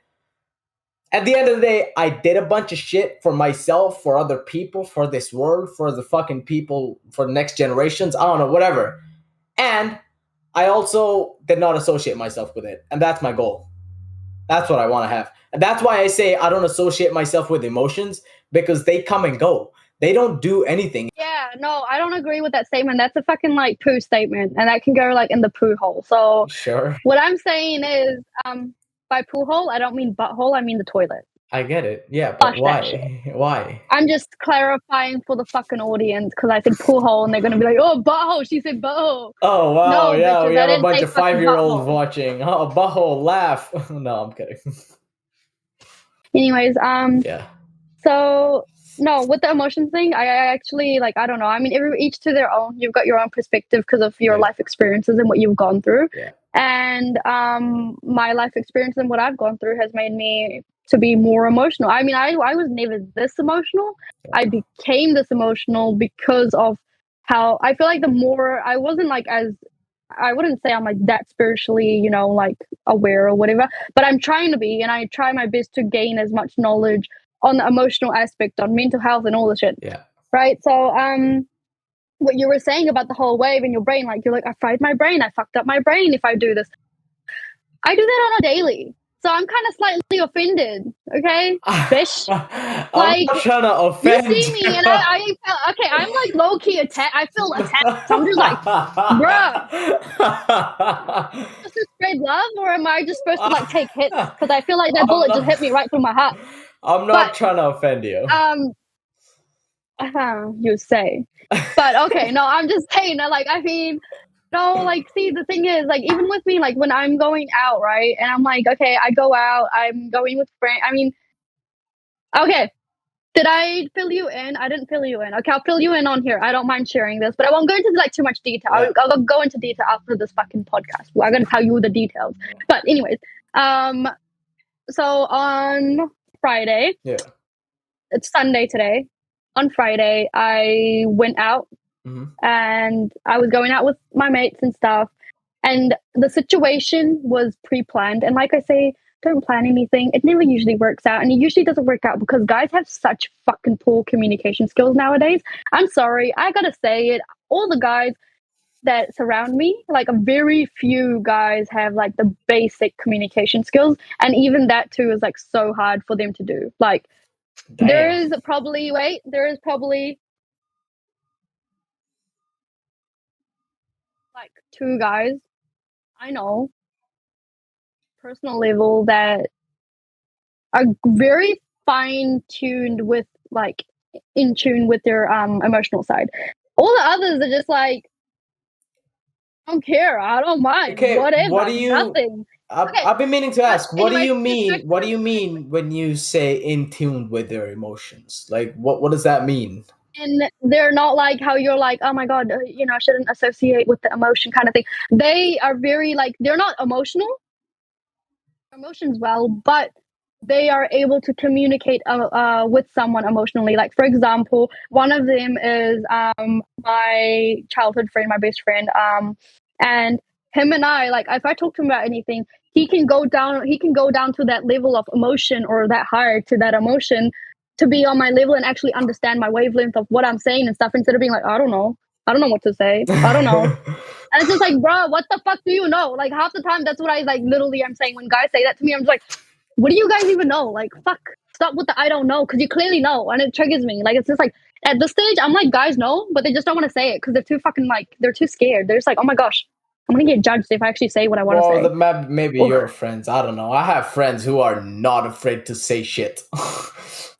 At the end of the day, I did a bunch of shit for myself, for other people, for this world, for the fucking people, for the next generations. I don't know, whatever. And I also did not associate myself with it. And that's my goal. That's what I want to have. And that's why I say I don't associate myself with emotions, because they come and go. They don't do anything. Yeah, no, I don't agree with that statement. That's a fucking like poo statement, and that can go like in the poo hole. So Sure. what I'm saying is, by poo hole, I don't mean butthole. I mean the toilet. I get it. Yeah, but Flush that why? shit. Why? I'm just clarifying for the fucking audience because I said poo hole, and they're gonna be like, "Oh, butthole." She said butthole. Oh, wow. No, Yeah, bitches, we I have a didn't bunch say of fucking 5-year-olds butthole. watching. Oh, butthole, laugh. No, I'm kidding. Anyways, Yeah. so no, with the emotions thing, I actually like, I don't know. I mean, each to their own. You've got your own perspective because of your Yeah. life experiences and what you've gone through. Yeah. And my life experience and what I've gone through has made me to be more emotional. I mean, I was never this emotional. I became this emotional because of how I feel like the more I wasn't like as, I wouldn't say I'm like that spiritually, you know, like aware or whatever, but I'm trying to be, and I try my best to gain as much knowledge on the emotional aspect, on mental health and all the shit. Yeah. Right. So what you were saying about the whole wave in your brain, like you're like, I fried my brain, I fucked up my brain if I do this. I do that on a daily. So I'm kind of slightly offended, okay? Fish. I'm Like, not trying to offend you see me and I felt, okay, I'm like low-key attacked. I feel attacked. So I'm just like, bruh, supposed to spread love, or am I just supposed to like take hits? Because I feel like that bullet just hit me right through my heart. I'm not trying to offend you. You say. But okay, no, I'm just saying that, like, I mean, no, like, see, the thing is, like, even with me, like, when I'm going out, right, and I'm like, okay, I go out, I'm going with friends. I mean, okay, did I fill you in? I didn't fill you in. Okay, I'll fill you in on here. I don't mind sharing this, but I won't go into like too much detail. Yeah. I'll go into detail after this fucking podcast. I'm gonna tell you the details. But anyways, so on Friday, Yeah. it's Sunday today. On Friday, I went out and I was going out with my mates and stuff. And the situation was pre-planned. And like I say, don't plan anything. It never usually works out. And it usually doesn't work out because guys have such fucking poor communication skills nowadays. I'm sorry. I gotta say it. All the guys that surround me, like a very few guys have like the basic communication skills. And even that too is like so hard for them to do. Like, Damn. there is probably like 2 guys I know personal level that are very fine tuned with like in tune with their emotional side. All the others are just like, I don't care, I don't mind, Okay, whatever, what do you? nothing. Okay, I've been meaning to ask. What do anyways, you mean? What do you mean when you say in tune with their emotions? Like, what does that mean? and they're not like how you're like, oh my god, you know, I shouldn't associate with the emotion kind of thing. They are very like, they're not emotional emotions well, but they are able to communicate with someone emotionally. Like, for example, one of them is my childhood friend, my best friend, and him and I, like, if I talk to him about anything, he can go down to that level of emotion, or that higher to that emotion, to be on my level and actually understand my wavelength of what I'm saying and stuff, instead of being like, I don't know what to say, I don't know. And it's just like, bro, what the fuck do you know? Like, half the time, that's what I like. Literally, I'm saying when guys say that to me, I'm just like, what do you guys even know? Like, fuck, stop with the I don't know, because you clearly know, and it triggers me. Like, it's just like, at this stage, I'm like, guys know, but they just don't want to say it because they're too fucking like, they're too scared. They're just like, oh my gosh, I'm gonna get judged if I actually say what I want to say. Well, maybe your friends. I don't know. I have friends who are not afraid to say shit.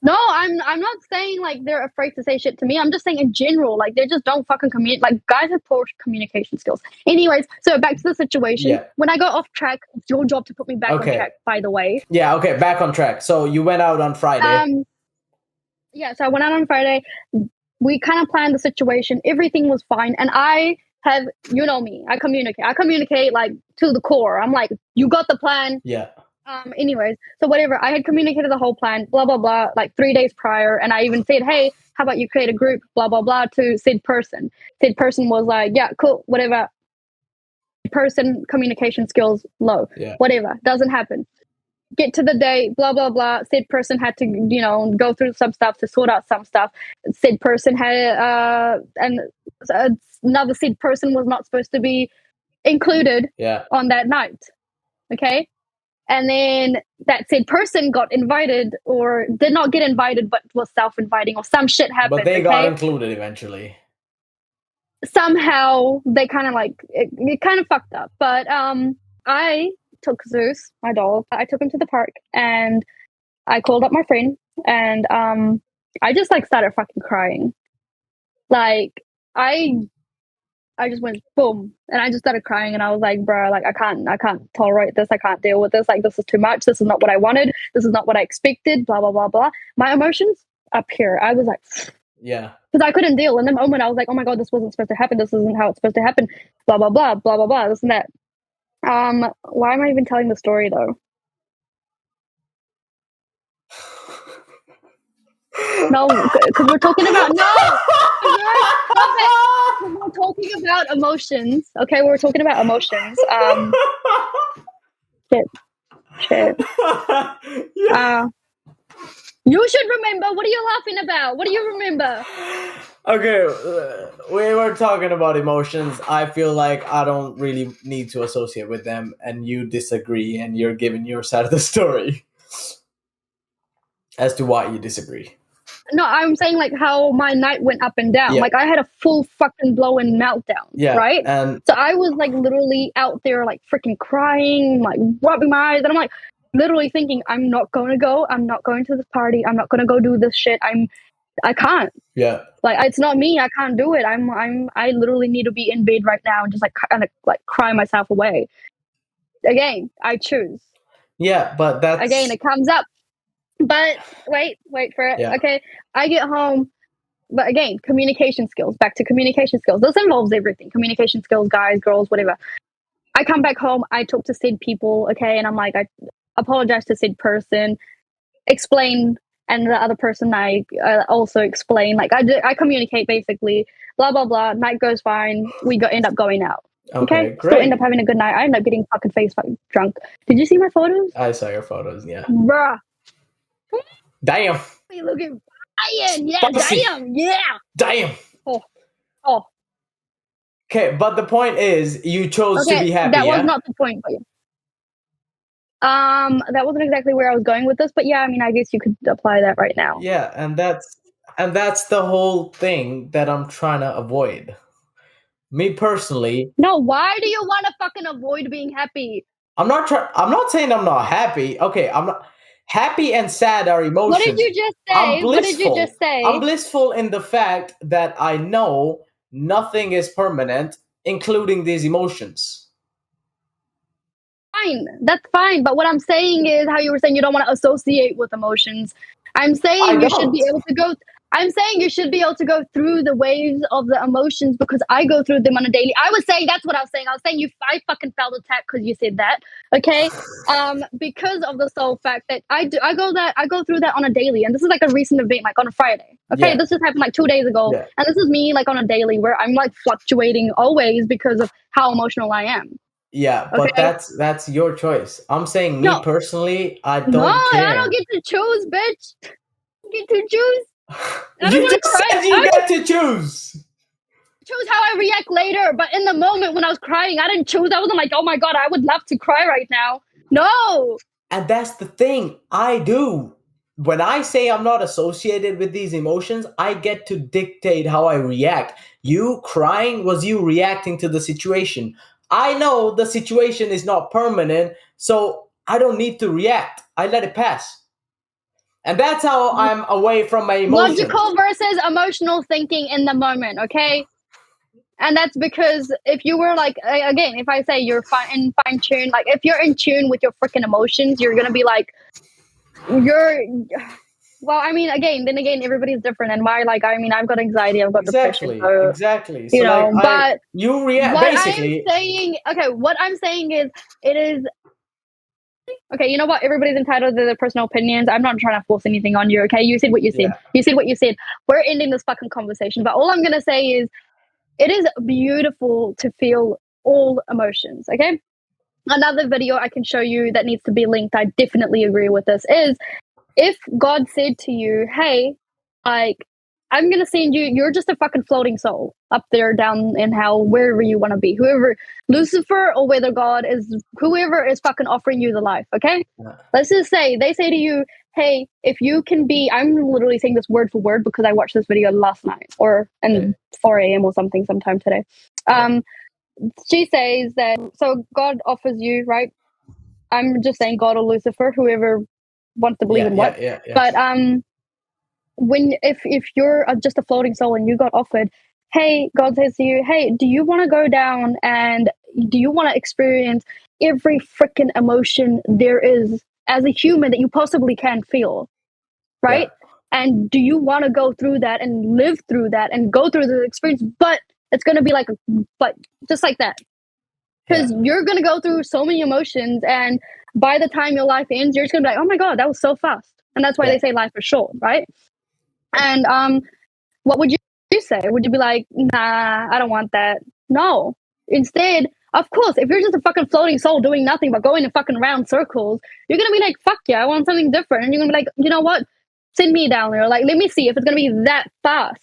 No, I'm not saying like they're afraid to say shit to me. I'm just saying in general, like, they just don't fucking communicate. Like, guys have poor communication skills. Anyways, so back to the situation. Yeah. When I go off track, it's your job to put me back on track, by the way. Yeah, okay, back on track. So you went out on Friday. Yeah, so I went out on Friday. We kind of planned the situation. Everything was fine. And I have, you know me, I communicate like to the core. I'm like, you got the plan. Yeah. Anyways, so whatever, I had communicated the whole plan, blah, blah, blah, like 3 days prior. And I even said, hey, how about you create a group, blah, blah, blah, to said person. Said person was like, yeah, cool, whatever. person communication skills low. Yeah. Whatever, doesn't happen. Get to the day, blah blah blah. Said person had to, go through some stuff to sort out some stuff. Said person had and another said person was not supposed to be included on that night. Okay, and then that said person got invited or did not get invited, but was self-inviting or some shit happened. But they got included eventually. Somehow they kind of like it kind of fucked up. But I took Zeus, my dog. I took him to the park and I called up my friend and I just like started fucking crying. Like I just went boom and I just started crying and I was like, bro, like I can't tolerate this. I can't deal with this. Like this is too much. This is not what I wanted. This is not what I expected. Blah blah blah blah. My emotions up here. I was like, yeah, because I couldn't deal. In the moment, I was like, oh my god, this wasn't supposed to happen. This isn't how it's supposed to happen. Blah blah blah blah blah blah. This and that. Why am I even telling the story though? No, because we're talking about we're talking about emotions. Okay, we're talking about emotions. Shit. Yeah. You should remember. What are you laughing about? What do you remember? Okay, we were talking about emotions. I feel like I don't really need to associate with them, and you disagree, and you're giving your side of the story as to why you disagree. No, I'm saying like how my night went up and down. Yeah. Like I had a full fucking blowing meltdown. Yeah, right. And so I was like literally out there like freaking crying, like rubbing my eyes, and I'm like literally thinking, I'm not going to go. I'm not going to this party. I'm not going to go do this shit. I can't. Yeah. Like it's not me. I can't do it. I literally need to be in bed right now and just like kind of like cry myself away. Again, I choose. Yeah, but that's again it comes up. But wait for it. Yeah. Okay, I get home. But again, communication skills. Back to communication skills. This involves everything. Communication skills, guys, girls, whatever. I come back home. I talk to said people. Okay, and I'm like, I apologize to said person. Explain. And the other person, I also explain. Like I communicate basically. Blah blah blah. Night goes fine. We end up going out. Okay, great. Still end up having a good night. I end up getting fucking drunk. Did you see my photos? I saw your photos. Yeah. Bruh. Damn. You looking fine. Yeah. Spicy. Damn. Yeah. Damn. Oh. Okay, but the point is, you chose to be happy. That was not the point for you. That wasn't exactly where I was going with this, but yeah, I mean, I guess you could apply that right now. Yeah, and that's the whole thing that I'm trying to avoid. Me personally. No, why do you want to fucking avoid being happy? I'm not saying I'm not happy. Okay, I'm not happy and sad are emotions. What did you just say? What did you just say? I'm blissful in the fact that I know nothing is permanent, including these emotions. Fine, that's fine. But what I'm saying is how you were saying you don't want to associate with emotions. I'm saying you should be able to go. I'm saying you should be able to go through the waves of the emotions because I go through them on a daily. I was saying that's what I was saying. I was saying I fucking felt attacked because you said that. Okay, because of the sole fact that I go through that on a daily, and this is like a recent event, like on a Friday. Okay, This just happened like 2 days ago, and this is me like on a daily where I'm like fluctuating always because of how emotional I am. Yeah, but that's your choice. I'm saying me personally, I don't care. I don't get to choose, bitch. I get to choose. You just said you get to choose. Choose how I react later, but in the moment when I was crying, I didn't choose. I wasn't like, oh my god, I would love to cry right now. No. And that's the thing. I do. When I say I'm not associated with these emotions, I get to dictate how I react. You crying was you reacting to the situation. I know the situation is not permanent, so I don't need to react. I let it pass. And that's how I'm away from my emotions. Logical versus emotional thinking in the moment, okay? And that's because if you were like, again, if I say you're fine tune, like if you're in tune with your freaking emotions, you're going to be like, well, I mean, again, everybody's different. And I've got anxiety, I've got depression. So, exactly. So but you react basically. What I'm saying is, it is, okay, you know what? Everybody's entitled to their personal opinions. I'm not trying to force anything on you, okay? You said what you said. Yeah. You said what you said. We're ending this fucking conversation. But all I'm going to say is, it is beautiful to feel all emotions. Okay. Another video I can show you that needs to be linked. I definitely agree with this. Is if God said to you, "Hey, like I'm gonna send you. You're just a fucking floating soul up there, down in hell, wherever you want to be. Whoever Lucifer or whether God is, whoever is fucking offering you the life. Okay, Yeah. let's just say they say to you, "Hey, if you can be," I'm literally saying this word for word because I watched this video last night or Okay. 4 a.m. or something sometime today. Yeah. She says that so God offers you, right? I'm just saying God or Lucifer, whoever wants to believe Yeah. in what. Yeah. Yeah. Yeah. But when if you're just a floating soul and you got offered, hey, God says to you, hey, do you want to go down and do you want to experience every freaking emotion there is as a human that you possibly can feel, Yeah. right? And do you want to go through that and live through that and go through the experience? But it's going to be like, but just like that, Yeah. because you're going to go through so many emotions, and by the time your life ends, you're just going to be like, oh my god, that was so fast. And that's why Yeah. they say life is short, right? And what would you say? Would you be like, nah, I don't want that? No. Instead, of course, if you're just a fucking floating soul doing nothing but going in fucking round circles, you're gonna be like, fuck yeah, I want something different. And you're gonna be like, you know what? Send me down there. Like, let me see if it's gonna be that fast.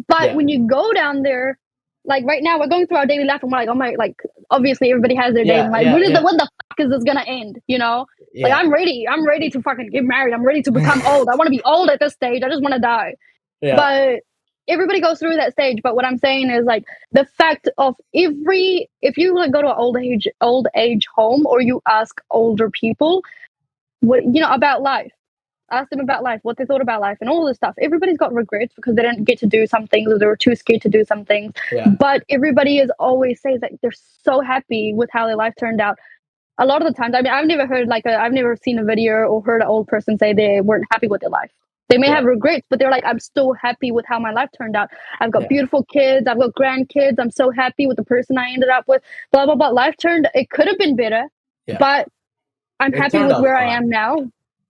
But Yeah. when you go down there, like right now, we're going through our daily life, and we're like, oh my, like obviously everybody has their daily Yeah. life. Yeah. Yeah. When the fuck is this gonna end? You know? Like Yeah. I'm ready to fucking get married. I'm ready to become old. I want to be old at this stage. I just want to die. Yeah. But everybody goes through that stage. But what I'm saying is like the fact of if you like go to an old age home or you ask older people what about life, ask them about life, what they thought about life and all this stuff. Everybody's got regrets because they didn't get to do some things or they were too scared to do some things. Yeah. But everybody is always says that they're so happy with how their life turned out. A lot of the times, I mean, I've never heard I've never seen a video or heard an old person say they weren't happy with their life. They may have Yeah. regrets, but they're like, I'm still happy with how my life turned out. I've got Yeah. beautiful kids. I've got grandkids. I'm so happy with the person I ended up with. Blah, blah, blah. It could have been better, Yeah. but I'm It happy turned with out where I fine. am now.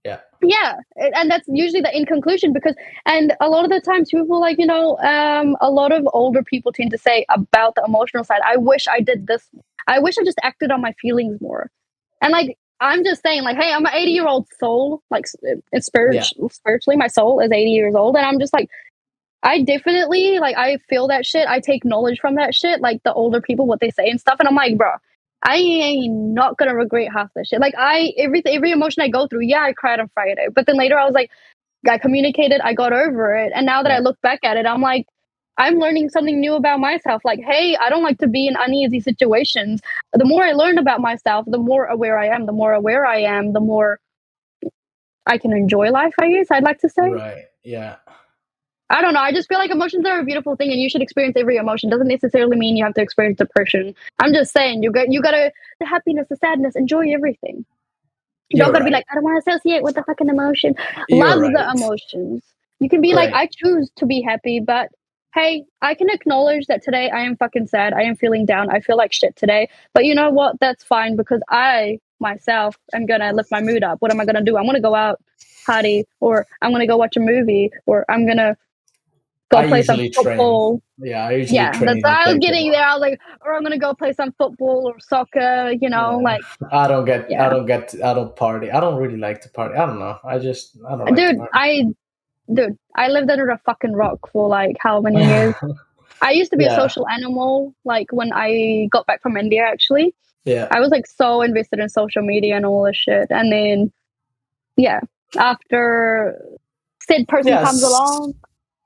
Yeah. Yeah. And that's usually the in conclusion and a lot of the times people a lot of older people tend to say about the emotional side, I wish I did this. I wish I just acted on my feelings more. And like, I'm just saying, like, hey, I'm an 80-year-old soul. Like, Yeah. spiritually, my soul is 80 years old, and I'm just like, I definitely like, I feel that shit. I take knowledge from that shit, like the older people, what they say and stuff, and I'm like, bro, I ain't not gonna regret half this shit. Like, every emotion I go through, yeah, I cried on Friday, but then later I was like, I communicated, I got over it, and now that I Yeah. look back at it, I'm like, I'm learning something new about myself. Like, hey, I don't like to be in uneasy situations. The more I learn about myself, the more aware I am. The more aware I am, the more I can enjoy life, I guess I'd like to say. Right. Yeah. I don't know. I just feel like emotions are a beautiful thing and you should experience every emotion. Doesn't necessarily mean you have to experience depression. I'm just saying you gotta the happiness, the sadness, enjoy everything. You don't You're gotta be right. like, I don't want to associate with the fucking emotion. You're Love the right. emotions. You can be like, Great. I choose to be happy, but hey, I can acknowledge that today I am fucking sad. I am feeling down. I feel like shit today. But you know what? That's fine because I myself am gonna lift my mood up. What am I gonna do? I'm gonna go out, party, or I'm gonna go watch a movie, or I'm gonna go I play some usually train. football. Yeah, I usually Yeah, that's train what or I was play getting there. football. I was like, or I'm gonna go play some football or soccer, Yeah. like, I yeah. don't get I don't party. I don't really like to party. I don't know. I don't like to Dude, party. I lived under a fucking rock for like how many years? I used to be a Yeah. social animal, like when I got back from India actually. Yeah. I was like so invested in social media and all this shit. And then yeah, after said person comes Yes. along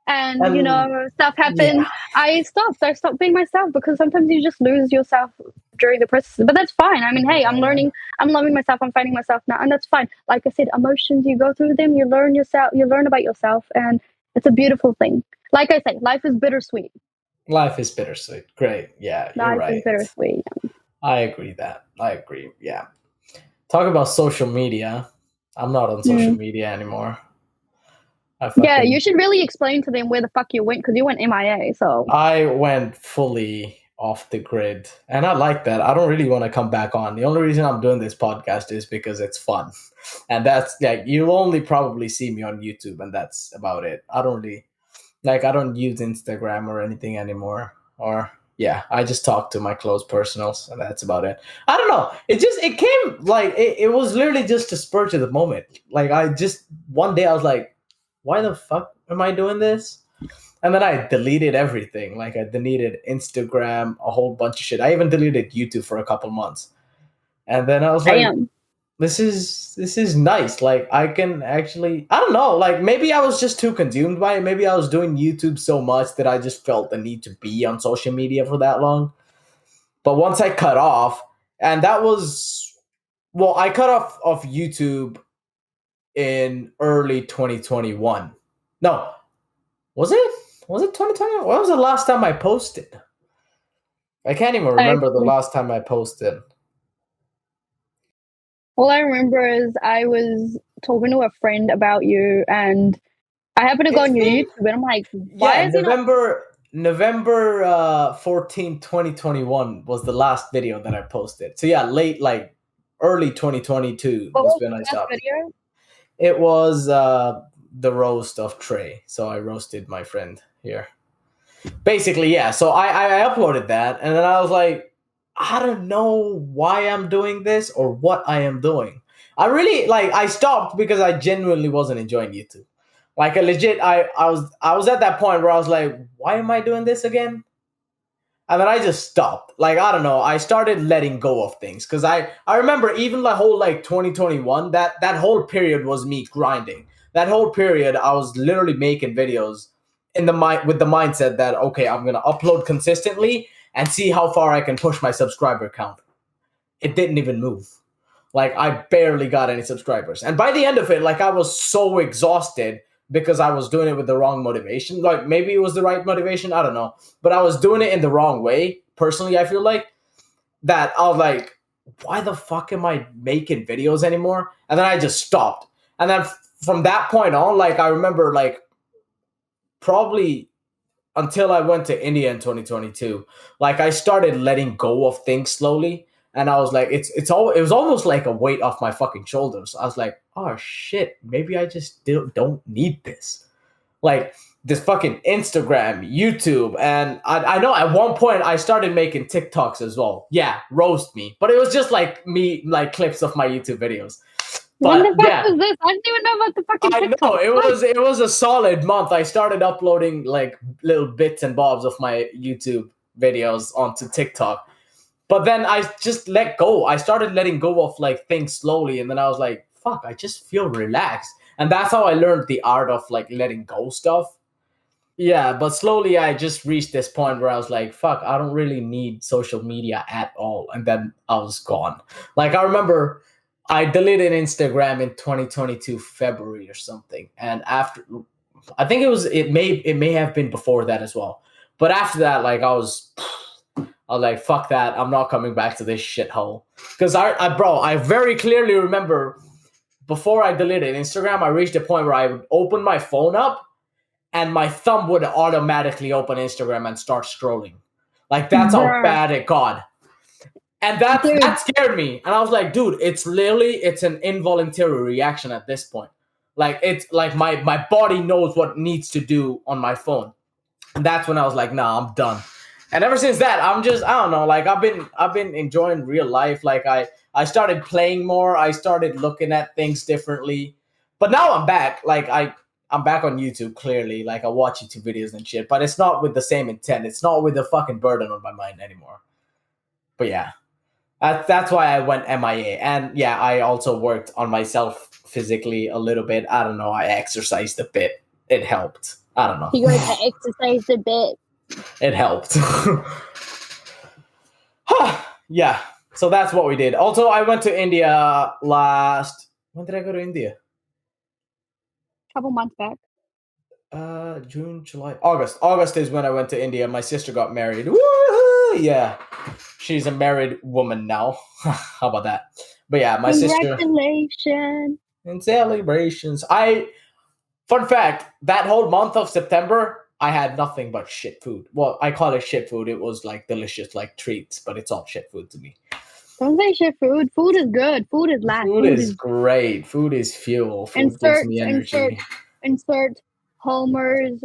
and And stuff yeah. happens, I stopped being myself because sometimes you just lose yourself during the process, but that's fine. I mean, hey, I'm Yeah. learning, I'm loving myself, I'm finding myself now, and that's fine. Like I said, emotions, you go through them, you learn about yourself, and it's a beautiful thing. Like I say, life is bittersweet. Life is bittersweet. Great. Yeah, you're Life is right. bittersweet. I agree that. I agree. Yeah. Talk about social media. I'm not on social Mm. media anymore. I Yeah, you fucking should really explain to them where the fuck you went because you went MIA. So I went fully off the grid, and I like that. I don't really want to come back on. The only reason I'm doing this podcast is because it's fun, and that's like you'll only probably see me on YouTube, and that's about it. I don't really I don't use Instagram or anything anymore. Or Yeah, I just talk to my close personals, and that's about it. I don't know. It came like it was literally just a spur to the moment. Like I just one day I was like, why the fuck am I doing this? And then I deleted everything. Like I deleted Instagram, a whole bunch of shit. I even deleted YouTube for a couple months. And then I was like, Damn. this is nice. Like I can actually I don't know, like maybe I was just too consumed by it. Maybe I was doing YouTube so much that I just felt the need to be on social media for that long. But once I cut off, and that was well, I cut off of YouTube in early 2021. No, was it? Was it 2020? When was the last time I posted? I can't even remember the Actually, last time I posted. all I remember is I was talking to a friend about you, and I happened to go It's on your been YouTube, and I'm like, why yeah, is he not? November 14th, 2021 was the last video that I posted. So yeah, late like early 2022 What was was when I the last stopped. video? It was the roast of Trey. So I roasted my friend here. Basically, yeah. So I uploaded that, and then I was like, I don't know why I'm doing this or what I am doing. I really like I stopped because I genuinely wasn't enjoying YouTube. Like a legit I was at that point where I was like, why am I doing this again? And then I just stopped. Like I don't know, I started letting go of things cuz I remember even the whole like 2021 that whole period was me grinding. That whole period I was literally making videos in the mind with the mindset that okay, I'm going to upload consistently and see how far I can push my subscriber count. It didn't even move. Like I barely got any subscribers. And by the end of it, like I was so exhausted because I was doing it with the wrong motivation. Like maybe it was the right motivation, I don't know. But I was doing it in the wrong way. Personally, I feel like that I was like, why the fuck am I making videos anymore? And then I just stopped. And then from that point on, like I remember like probably until I went to India in 2022. Like I started letting go of things slowly, and I was like, it was almost like a weight off my fucking shoulders. I was like, oh shit, maybe I just still don't need this. Like this fucking Instagram, YouTube, and I know at one point I started making TikToks as well. Yeah, roast me, but it was just like me, like clips of my YouTube videos. When But the fuck yeah, was this? I didn't even know about the fucking I know TikTok. What? it was a solid month. I started uploading like little bits and bobs of my YouTube videos onto TikTok. But then I just let go. I started letting go of like things slowly, and then I was like, fuck, I just feel relaxed. And that's how I learned the art of like letting go stuff. Yeah, but slowly I just reached this point where I was like, fuck, I don't really need social media at all. And then I was gone. Like I remember I deleted Instagram in 2022 February or something. And after I think it may have been before that as well. But after that, like I was like, fuck that. I'm not coming back to this shithole. Because I very clearly remember before I deleted Instagram, I reached a point where I would open my phone up and my thumb would automatically open Instagram and start scrolling. Like that's how Bruh. bad it got. And that Dude, scared me. And I was like, dude, it's an involuntary reaction at this point. Like it's like my body knows what needs to do on my phone. And that's when I was like, nah, I'm done. And ever since that, I don't know, like I've been enjoying real life. Like I started playing more, I started looking at things differently. But now I'm back. Like I'm back on YouTube clearly. Like I watch YouTube videos and shit, but it's not with the same intent. It's not with the fucking burden on my mind anymore. But yeah. That's why I went MIA. And yeah, I also worked on myself physically a little bit. I don't know, I exercised a bit. It helped. I don't know. he goes, I exercised a bit. It helped. Yeah. So that's what we did. Also, I went to India last. When did I go to India? Couple months back. June, July, August. August is when I went to India. My sister got married. Woo-hoo! Yeah, she's a married woman now. How about that? But yeah, my sister Congratulations. in celebrations. Fun fact, that whole month of September, I had nothing but shit food. Well, I call it shit food. It was like delicious, like treats, but it's all shit food to me. Don't say shit. Food. Food is good. Food is life. Food Food is is great. Food is fuel. Food gives insert me insert energy. insert Homer's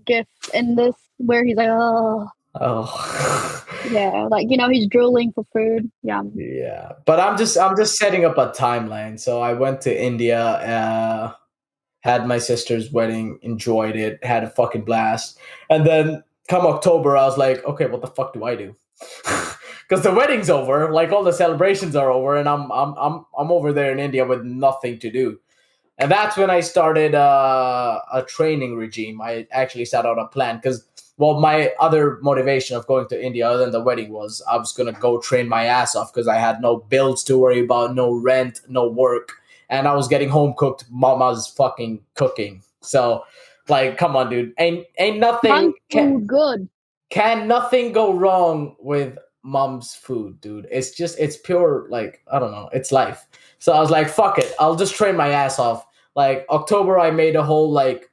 gif in this where he's like, oh. Oh. Yeah, like he's drooling for food. Yum. Yeah, but I'm just setting up a timeline. So I went to India, had my sister's wedding, enjoyed it, had a fucking blast, and then come October, I was like, okay, what the fuck do I do? Because the wedding's over, like all the celebrations are over, and I'm over there in India with nothing to do. And that's when I started a training regime. I actually set out a plan because, well, my other motivation of going to India, other than the wedding, was I was gonna go train my ass off because I had no bills to worry about, no rent, no work, and I was getting home cooked mama's fucking cooking. So, like, come on, dude, ain't nothing Mom's food good. can nothing go wrong with mom's food, dude. It's pure, like, I don't know, it's life. So I was like, fuck it, I'll just train my ass off. Like October, I made a whole like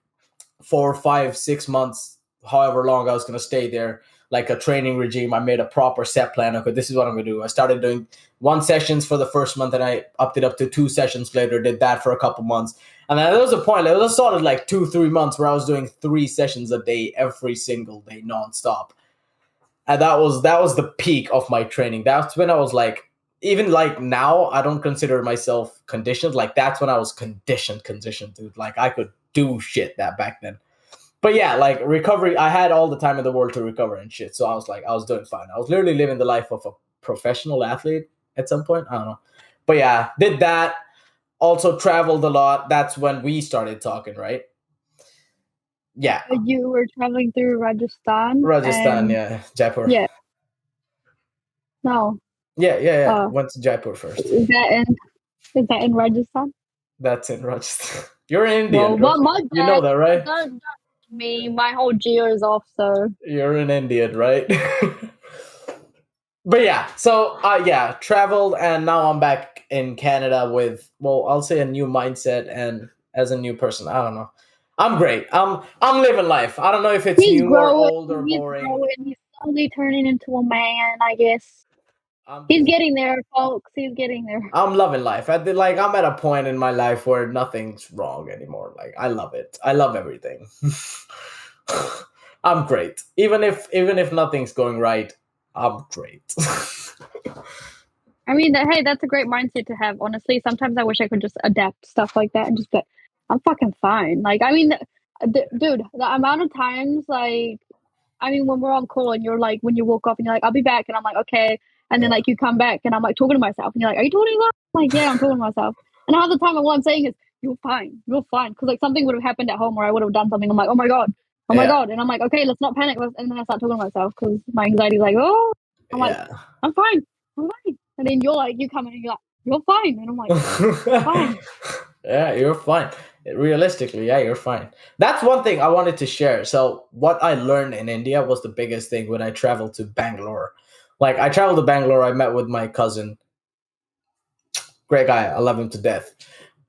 4, 5, 6 months, however long I was gonna stay there, like a training regime. I made a proper set plan. Okay, this is what I'm gonna do. I started doing 1 sessions for the first month, and I upped it up to 2 sessions later. Did that for a couple months, and then there was a point. Like, it was solid like 2, 3 months where I was doing 3 sessions a day, every single day, nonstop. And that was the peak of my training. That's when I was like, even like now, I don't consider myself conditioned. Like that's when I was conditioned, dude. Like I could do shit that back then. But yeah, like recovery, I had all the time in the world to recover and shit. So I was like, I was doing fine. I was literally living the life of a professional athlete at some point. I don't know. But yeah, did that. Also traveled a lot. That's when we started talking, right? Yeah. You were traveling through Rajasthan, Rajasthan, and yeah. Jaipur. yeah, no, Yeah, yeah, yeah. uh, Went to Jaipur first. is that in Rajasthan? That's in Rajasthan. You're an Indian. Well, but my You know bad. that, right? Don't judge me. My whole geo is off. So You're an Indian, right? But yeah, so yeah, traveled, and now I'm back in Canada with, well, I'll say a new mindset and as a new person. I don't know. I'm great. I'm living life. I don't know if it's he's new or growing. old or He's boring. growing. He's slowly turning into a man. I guess I'm he's just getting there, folks. He's getting there. I'm loving life. Like I'm at a point in my life where nothing's wrong anymore. Like I love it. I love everything. I'm great. Even if nothing's going right, I'm great. I mean, hey, that's a great mindset to have. Honestly, sometimes I wish I could just adapt stuff like that and just be, I'm fucking fine. Like, I mean, dude, the amount of times, like, I mean, when we're on call and you're like, when you woke up and you're like, I'll be back, and I'm like, okay, and then Yeah. like you come back and I'm like talking to myself, and you're like, are you talking to yourself? I'm like, yeah, I'm talking to myself. And half the time, what I'm saying is, you're fine, because like something would have happened at home, or I would have done something. I'm like, oh my Yeah. god, and I'm like, okay, let's not panic. And then I start talking to myself because my anxiety's like, oh, I'm like, Yeah. I'm fine, I'm fine. And then you're like, you come in and you're like, you're fine, and I'm like, fine. Yeah, you're fine. Realistically, yeah, you're fine. That's one thing I wanted to share. So, what I learned in India was the biggest thing when I traveled to Bangalore. Like, I traveled to Bangalore, I met with my cousin. Great guy. I love him to death.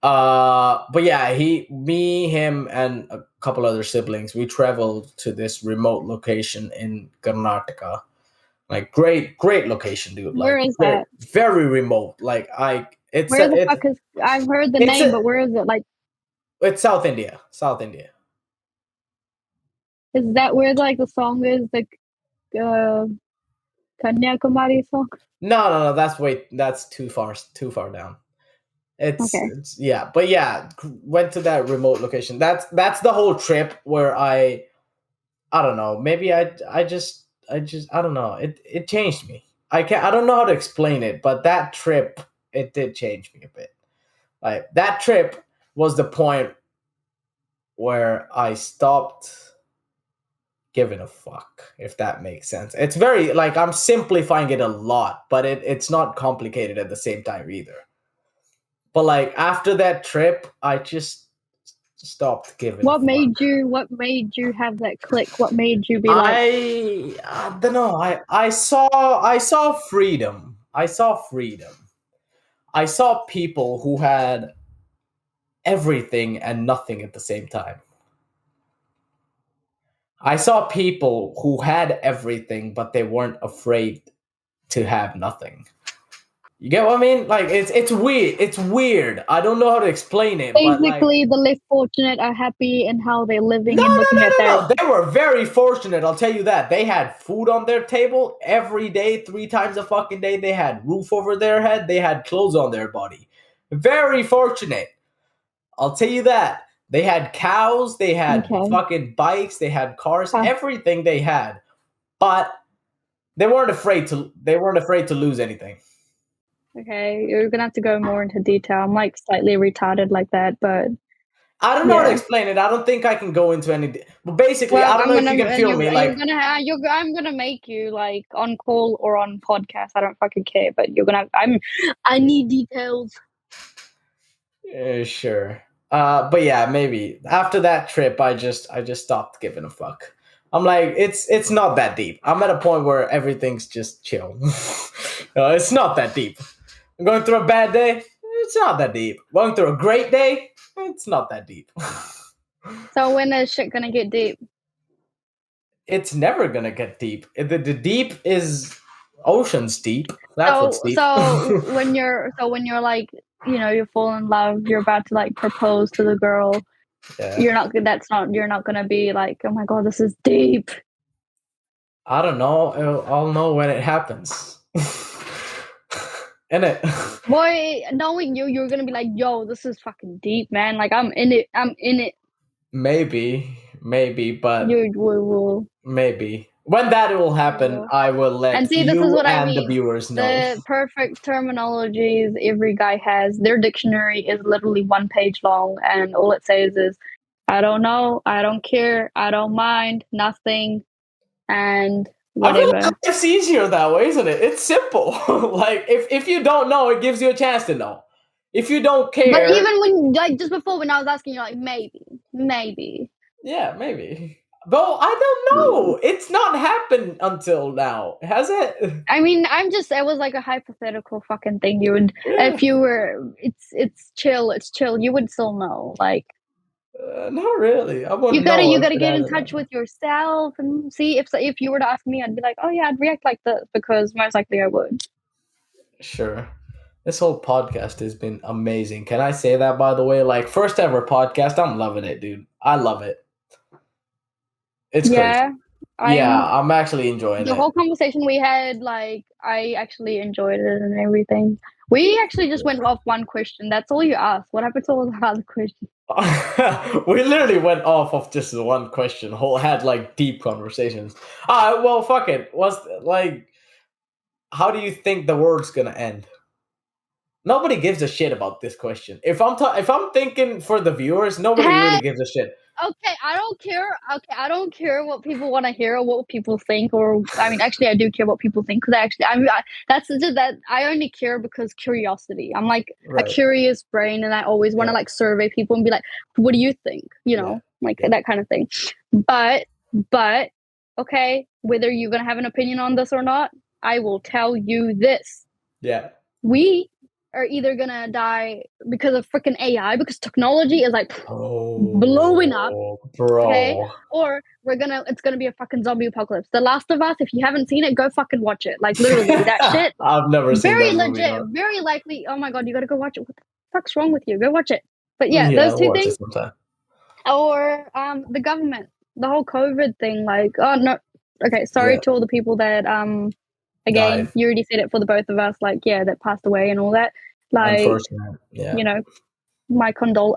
But yeah, him, and a couple other siblings, we traveled to this remote location in Karnataka. Like, great location, dude. Where Like, is very, that? very remote. Like, Where the fuck is? I've heard the it's name, a but where is it? Like, it's South India. South India. is that where like the song is? The uh, Kanyakumari song? No. That's too far down. Okay. It's yeah, but yeah, went to that remote location. That's the whole trip where I don't know. Maybe I just I don't know. It changed me. I don't know how to explain it, but that trip, it did change me a bit. Like that trip was the point where I stopped giving a fuck, if that makes sense. It's very, like, I'm simplifying it a lot, but it's not complicated at the same time either. But like after that trip, I just stopped giving a What fuck. made you? What made you have that click? What made you be like, I don't know. I saw freedom. I saw freedom. I saw people who had everything and nothing at the same time. I saw people who had everything, but they weren't afraid to have nothing. You get what I mean? Like it's weird. It's weird. I don't know how to explain it, but like Basically, the less fortunate are happy in how they're living no, and no, looking no, at no, their. no. They were very fortunate. I'll tell you that. They had food on their table every day, 3 times a fucking day. They had roof over their head. They had clothes on their body. Very fortunate. I'll tell you that. They had cows. They had Okay. fucking bikes. They had cars. Huh. Everything they had, but they weren't afraid to. They weren't afraid to lose anything. Okay, you're gonna have to go more into detail. I'm like slightly retarded like that, but I don't know how to yeah. explain it. I don't think I can go into any. But basically, I Well, don't I'm know if gonna you can and feel me. you're Like, gonna I'm gonna make you like on call or on podcast. I don't fucking care, but you're gonna. I need details. sure. But yeah, maybe after that trip, I just stopped giving a fuck. I'm like, it's not that deep. I'm at a point where everything's just chill. It's not that deep. I'm going through a bad day. It's not that deep. Going through a great day. It's not that deep. So when is shit gonna get deep? It's never gonna get deep. The deep is oceans deep. That's what's So deep. so when you're like you fall in love, you're about to like propose to the girl. Yeah. You're not gonna be like, oh my god, this is deep. I don't know. I'll know when it happens. In it. Boy, knowing you're gonna be like, yo, this is fucking deep, man. Like I'm in it. I'm in it. Maybe, but You will. maybe when that will happen, I will And let see, this is you what I and the mean. viewers know. The perfect terminologies every guy has. Their dictionary is literally 1 page long, and all it says is, I don't know, I don't care, I don't mind, nothing, and I feel like whatever. life's easier that way, isn't it? It's simple. Like if you don't know, it gives you a chance to know. If you don't But care, even when, like, just before when I was asking, you're like, maybe. yeah, maybe. Though I don't Yeah. know. It's not happened until now, has it? I mean, it was like a hypothetical fucking thing. You would, Yeah. if you were, it's chill, you would still know. Like, Not really. I wouldn't know you if gotta it get in hasn't touch happened. with yourself and see if you were to ask me, I'd be like, oh yeah, I'd react like this because most likely I would. Sure. This whole podcast has been amazing. Can I say that, by the way? Like, first ever podcast. I'm loving it, dude. I love it. It's crazy. Yeah, Yeah, I'm. I'm actually enjoying The it. whole conversation we had, like, I actually enjoyed it and everything. We actually just went off one question. That's all you asked. What happened to all the other questions? We literally went off of just one question. Whole had like deep conversations. Well, fuck it. What's like? How do you think the world's gonna end? Nobody gives a shit about this question. If I'm thinking for the viewers, nobody Hey, really gives a shit. okay, I don't care. Okay, I don't care what people want to hear or what people think. Or I mean, actually, I do care what people think because that's just that I only care because curiosity. I'm like a Right. curious brain, and I always want to Yeah. like survey people and be like, "What do you think?" Yeah. Like Yeah. that kind of thing. But but okay, whether you're gonna have an opinion on this or not, I will tell you this: Yeah. we are either gonna die because of freaking AI because technology is like blowing up, Oh, okay? bro. Or it's gonna be a fucking zombie apocalypse. The Last of Us, if you haven't seen it, go fucking watch it. Like literally, that shit, I've never seen very that movie. legit, No. very likely. Oh my god, you gotta go watch it. What the fuck's wrong with you? Go watch it. But yeah, Yeah, those I'll two watch it things, sometime. or the government, the whole COVID thing. Like, oh no, okay, sorry Yeah, to all the people that again, died. you already said it for the both of us. Like, yeah, that passed away and all that. Like, Unfortunate. Yeah. you know,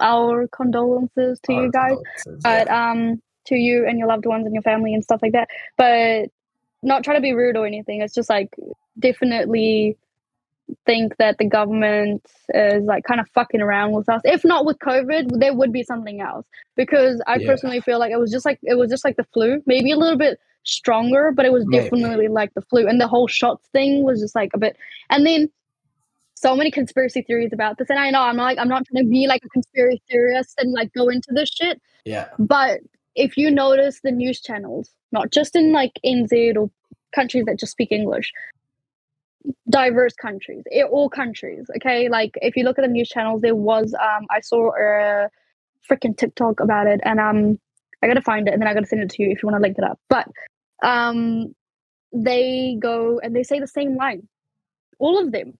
our condolences to Our you guys, condolences. but Yeah. to you and your loved ones and your family and stuff like that. But not try to be rude or anything. It's just like definitely think that the government is like kind of fucking around with us. If not with COVID, there would be something else. Because I Yeah. personally feel like it was just like the flu, maybe a little bit stronger, but it was Maybe. definitely like the flu. And the whole shots thing was just like a bit. And then so many conspiracy theories about this. And I know I'm not trying to be like a conspiracy theorist and like go into this shit. Yeah. But if you notice the news channels, not just in like NZ or countries that just speak English, diverse countries, all countries, okay? Like if you look at the news channels, there was I saw a freaking TikTok about it, and I gotta find it and then I gotta send it to you if you want to link it up. But um they go and they say the same line, all of them.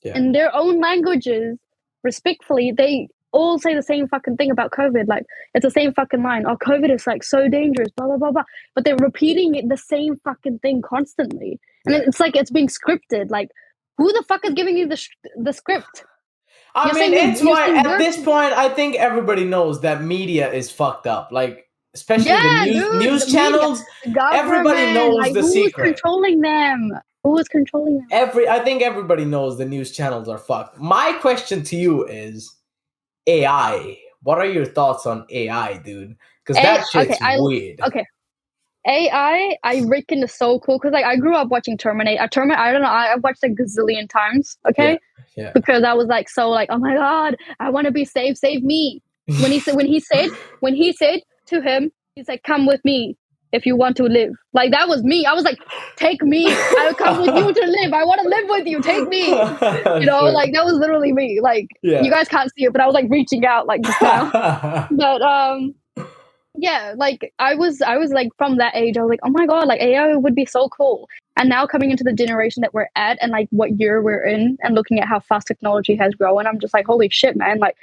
in their own languages, respectfully, they all say the same fucking thing about COVID. Like, it's the same fucking line. Oh, COVID is like so dangerous, blah, blah, blah, blah. But they're repeating it, the same fucking thing constantly. And it's like it's being scripted. Like, who the fuck is giving you the script? I mean, it's why at this point, I think everybody knows that media is fucked up. Like, especially the news channels, everybody knows the secret. Who's controlling them? Who is controlling them? I think everybody knows the news channels are fucked. My question to you is AI. What are your thoughts on AI, dude? Because that shit's weird. Okay. AI, I reckon is so cool because like I grew up watching Terminator. I don't know. I watched it a gazillion times. Okay, yeah. Because I was like so like, oh my god, I want to be saved. Save me. When he said to him, he's like, come with me if you want to live. Like that was me. I was like, take me. I'll come with you to live. I want to live with you. Take me. You know, like that was literally me. Like you guys can't see it, but I was like reaching out like just now. But yeah, like I was like from that age, I was like, oh my god, like AI would be so cool. And now coming into the generation that we're at and like what year we're in and looking at how fast technology has grown, I'm just like, holy shit, man, like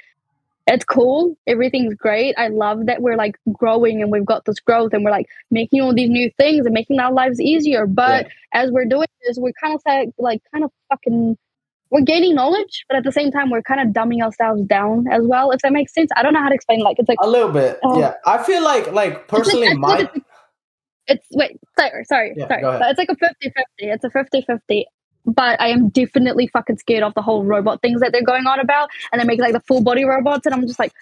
it's cool. Everything's great. I love that we're like growing and we've got this growth and we're like making all these new things and making our lives easier. But as we're doing this, we're kind of fucking we're gaining knowledge, but at the same time, we're kind of dumbing ourselves down as well, if that makes sense. I don't know how to explain. Like, it's like a little bit, yeah. I feel like personally, sorry. But it's like a 50-50. It's a 50-50. But I am definitely fucking scared of the whole robot things that they're going on about, and they make like the full body robots, and I'm just like,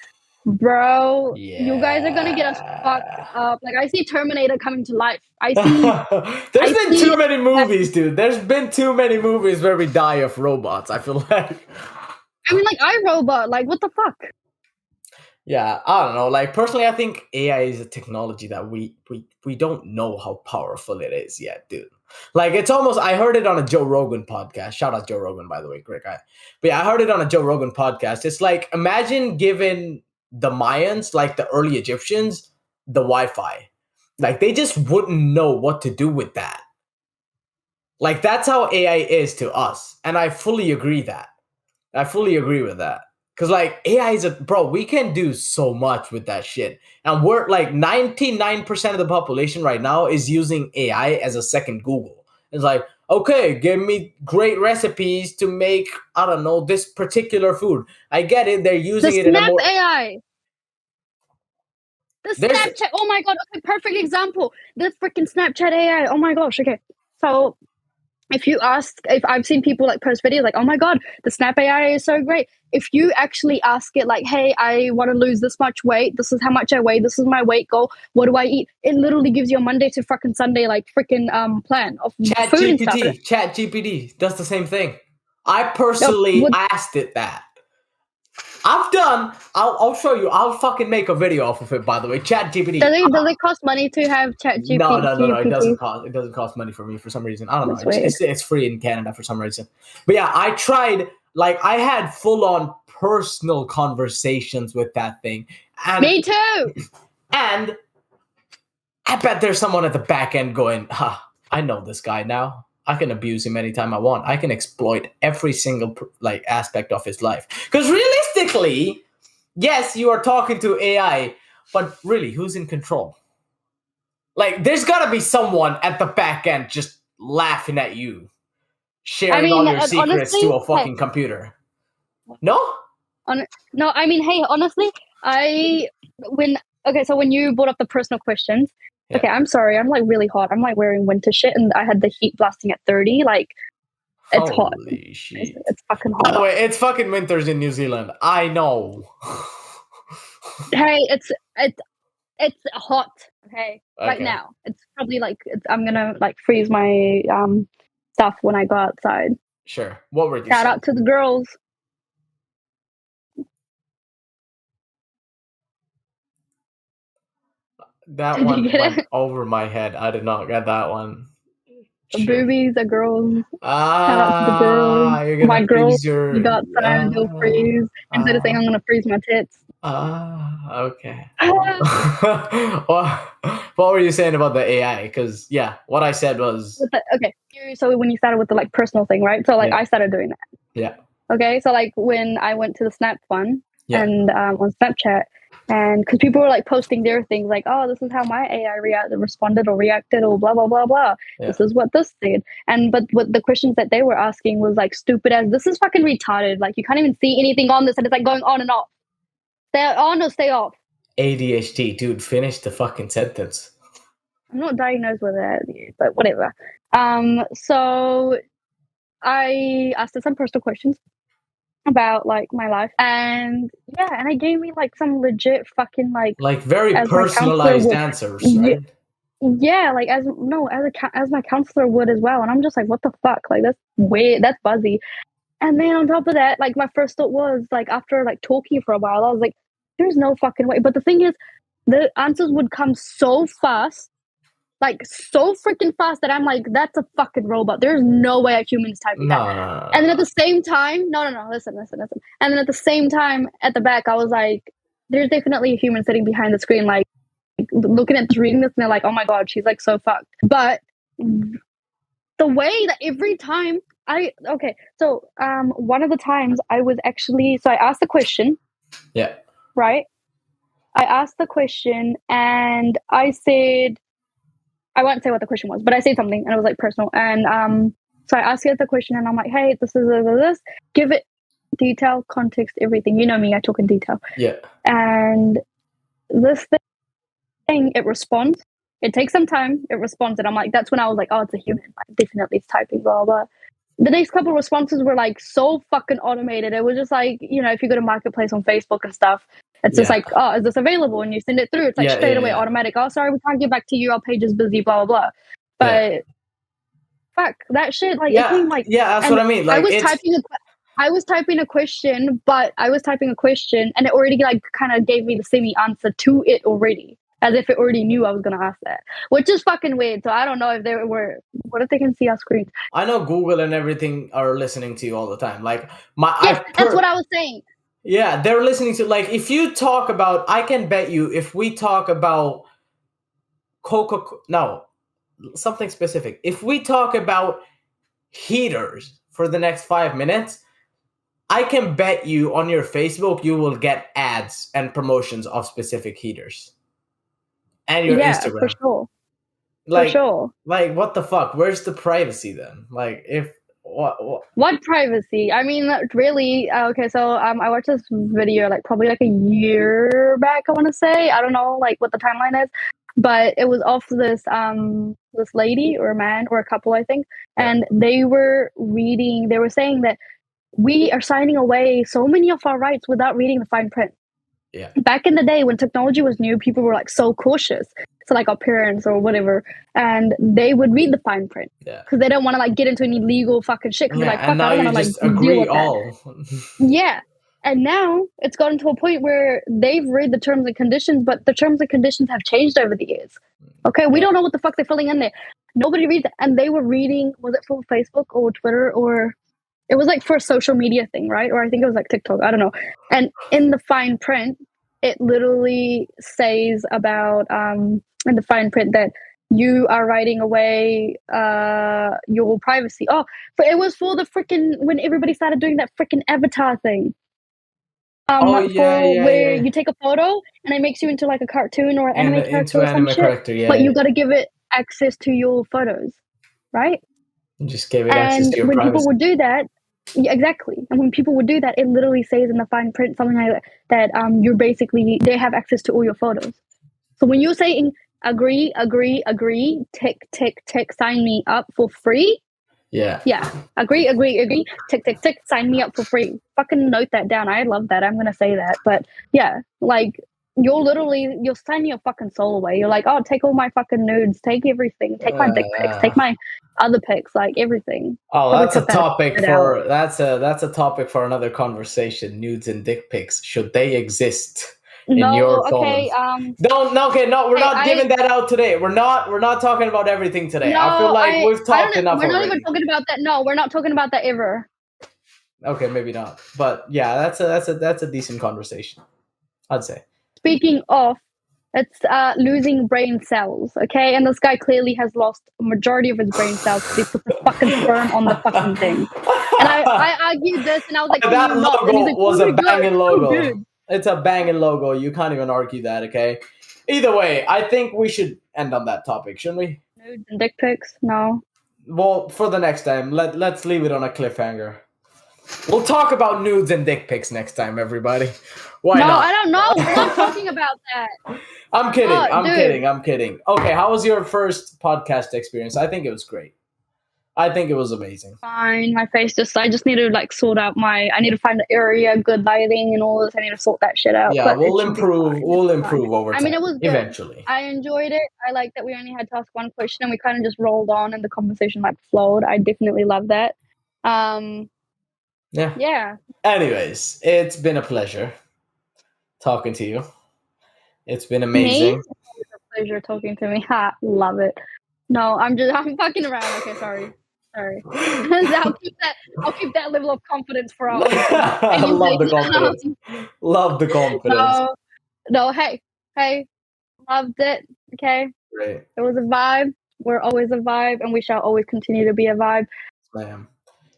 bro, you guys are gonna get us fucked up. Like I see Terminator coming to life. There's been too many movies, dude. There's been too many movies where we die of robots. I feel like. I mean, like iRobot. Like what the fuck? Yeah, I don't know. Like personally, I think AI is a technology that we don't know how powerful it is yet, dude. Like it's almost. I heard it on a Joe Rogan podcast. Shout out Joe Rogan, by the way, great guy. But yeah, I heard it on a Joe Rogan podcast. It's like imagine giving the Mayans, like the early Egyptians, the Wi-Fi. Like they just wouldn't know what to do with that. Like that's how AI is to us, and I fully agree with that. Because like AI is we can do so much with that shit. And we're like 99% of the population right now is using AI as a second Google. It's like, okay, give me great recipes to make, I don't know, this particular food. I get it. They're using it in a more... AI. The Snapchat. Oh my god. Okay, perfect example. The freaking Snapchat AI. Oh my gosh. Okay. So if I've seen people like post videos like, oh my god, the Snap AI is so great. If you actually ask it like, hey, I want to lose this much weight. This is how much I weigh. This is my weight goal. What do I eat? It literally gives you a Monday to fucking Sunday like freaking plan of food and stuff. ChatGPT does the same thing. I personally asked it that. I'll show you. I'll fucking make a video off of it, by the way. ChatGPT. Does it cost money to have ChatGPT? No. It doesn't cost money for me for some reason. I don't know. It's free in Canada for some reason. But yeah, I tried. Like I had full on personal conversations with that thing. And, me too. And I bet there's someone at the back end going, I know this guy now. I can abuse him anytime I want. I can exploit every single like aspect of his life. Because realistically, yes, you are talking to AI, but really, who's in control? Like, there's got to be someone at the back end just laughing at you, sharing all your secrets honestly, to a fucking computer. No? No, I mean, hey, honestly, so when you brought up the personal questions, okay, I'm sorry, I'm like really hot. I'm like wearing winter shit and I had the heat blasting at 30. Like, it's hot. Holy shit. It's fucking hot. By the way, it's fucking winters in New Zealand. I know. Hey, it's hot. Okay, right now. It's probably like, I'm gonna like freeze my stuff when I go outside. Sure. What were you Shout out to the girls. That one went over my head. I did not get that one. The boobies, the girls. Shout out to the girls. My girls, you got outside, they'll freeze. Instead of saying I'm going to freeze my tits. Okay. What were you saying about the AI? Because, yeah, what I said was... Okay, so when you started with the like personal thing, right? So like I started doing that. Yeah. Okay, so like when I went to the Snap one Yeah. and on Snapchat, and because people were like posting their things like, oh, this is how my AI responded or reacted or blah blah blah blah. Yeah. This is what this did, and but what the questions that they were asking was like stupid as this is fucking retarded. Like you can't even see anything on this, and it's like going on and off. Stay on or stay off. ADHD, dude. Finish the fucking sentence. I'm not diagnosed with it, but whatever. So I asked her some personal questions about like my life, and yeah, and it gave me like some legit fucking like very as my counselor personalized would, answers, right? yeah, like as my counselor would as well, and I'm just like, what the fuck, like that's weird, that's buzzy. And then on top of that, like my first thought was like after like talking for a while, I was like, there's no fucking way. But the thing is, the answers would come so fast, like so freaking fast that I'm like, that's a fucking robot. There's no way a human's typing that. No. And then at the same time, no, listen. And then at the same time, at the back, I was like, there's definitely a human sitting behind the screen, like looking at this, reading this, and they're like, oh my god, she's like so fucked. But the way that every time one of the times I was actually, so I asked the question. Yeah. Right? I asked the question and I said, I won't say what the question was, but I said something and it was like personal. And so I asked her the question and I'm like, hey, this is this. Give it detail, context, everything. You know me, I talk in detail. Yeah. And this thing, it responds. It takes some time, it responds. And I'm like, that's when I was like, oh, it's a human. Like, definitely it's typing, blah, blah. The next couple of responses were like so fucking automated. It was just like, you know, if you go to Marketplace on Facebook and stuff, it's just like, oh, is this available? And you send it through. It's like straight away automatic. Oh, sorry, we can't get back to you. Our page is busy, blah, blah, blah. But fuck, that shit, like, it came like... Yeah, that's what I mean. Like, I was typing a question, and it already like kind of gave me the semi answer to it already, as if it already knew I was going to ask that, which is fucking weird. So I don't know if they were, what if they can see our screens? I know Google and everything are listening to you all the time. Like that's what I was saying. Yeah, they're listening to, like, if you talk about, I can bet you if we talk about something specific. If we talk about heaters for the next 5 minutes, I can bet you on your Facebook you will get ads and promotions of specific heaters. And your Instagram. For sure. Like, for sure. Like, what the fuck? Where's the privacy then? Like, if... What privacy? I mean, really, okay, so I watched this video like probably like a year back, I want to say. I don't know like what the timeline is, but it was off this this lady or a man or a couple, I think, and they were saying that we are signing away so many of our rights without reading the fine print. Yeah. Back in the day when technology was new, people were like so cautious. So like our parents or whatever, and they would read the fine print because they don't want to like get into any legal fucking shit. Because like, fuck, I don't want to like deal with that. Yeah, and now it's gotten to a point where they've read the terms and conditions, but the terms and conditions have changed over the years. Okay, we don't know what the fuck they're filling in there. Nobody reads it, and they were reading. Was it for Facebook or Twitter or? It was like for a social media thing, right? Or I think it was like TikTok. I don't know. And in the fine print, it literally says about in the fine print that you are writing away your privacy. Oh, it was for the freaking when everybody started doing that freaking avatar thing. Where you take a photo and it makes you into like a cartoon or an anime character or some shit. But you got to give it access to your photos, right? You just gave it access to your privacy. And when people would do that, yeah, exactly. And when people would do that, it literally says in the fine print something like that you're basically, they have access to all your photos. So when you're saying agree, tick, sign me up for free. Yeah. Yeah. Agree, tick, sign me up for free. Fucking note that down. I love that. I'm going to say that. But yeah, like you're signing your fucking soul away. You're like, oh, take all my fucking nudes, take everything, take my dick pics, take my other pics, like everything. Oh, that's a topic for that's a topic for another conversation. Nudes and dick pics, should they exist in your phones? We're not giving that out today. We're not talking about everything today. I feel like we've talked enough. We're not even talking about that. No, we're not talking about that ever. Okay, maybe not. But yeah, that's a decent conversation, I'd say. Speaking of, it's losing brain cells, okay? And this guy clearly has lost a majority of his brain cells because he put the fucking sperm on the fucking thing. And I argued this, and I was like, "Can That you not?" And he's logo like, was "Oh a my God, banging it's so logo. good." It's a banging logo. You can't even argue that, okay? Either way, I think we should end on that topic, shouldn't we? Nudes and dick pics? No. Well, for the next time, let's leave it on a cliffhanger. We'll talk about nudes and dick pics next time, everybody. Why No, not? I don't know. We're not talking about that. I'm kidding. Oh, I'm dude. kidding. I'm kidding. Okay, how was your first podcast experience? I think it was great. I think it was amazing. Fine. My face I just need to like sort out I need to find the area, good lighting, and all this. I need to sort that shit out. Yeah, but we'll it should be improve. fine. We'll It's fine. improve over time. I mean, it was good. Eventually. I enjoyed it. I like that we only had to ask one question and we kind of just rolled on and the conversation like flowed. I definitely love that. Yeah. Yeah. Anyways, it's been a pleasure talking to you. It's been amazing. Me? It's a pleasure talking to me. Ha, love it. No, I'm fucking around. Okay, sorry. I'll keep that level of confidence for our I love the confidence. Love the confidence. No, hey, loved it. Okay. Great. It was a vibe. We're always a vibe, and we shall always continue to be a vibe. Ma'am.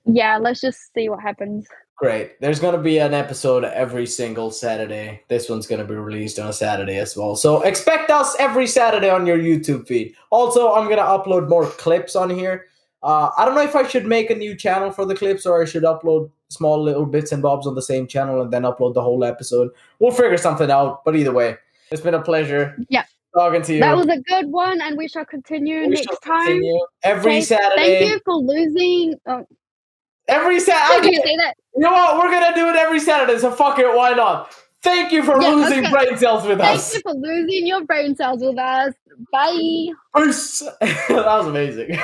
Yeah, let's just see what happens. Great. There's going to be an episode every single Saturday. This one's going to be released on a Saturday as well. So expect us every Saturday on your YouTube feed. Also, I'm going to upload more clips on here. I don't know if I should make a new channel for the clips or I should upload small little bits and bobs on the same channel and then upload the whole episode. We'll figure something out. But either way, it's been a pleasure. Yeah. Talking to you. That was a good one, and we shall continue next time. Every Saturday. Thank you for losing. Every Saturday. Did you say that? You know what? We're going to do it every Saturday, so fuck it. Why not? Thank you for losing brain cells with us. Thank you for losing your brain cells with us. Bye. Peace. That was amazing.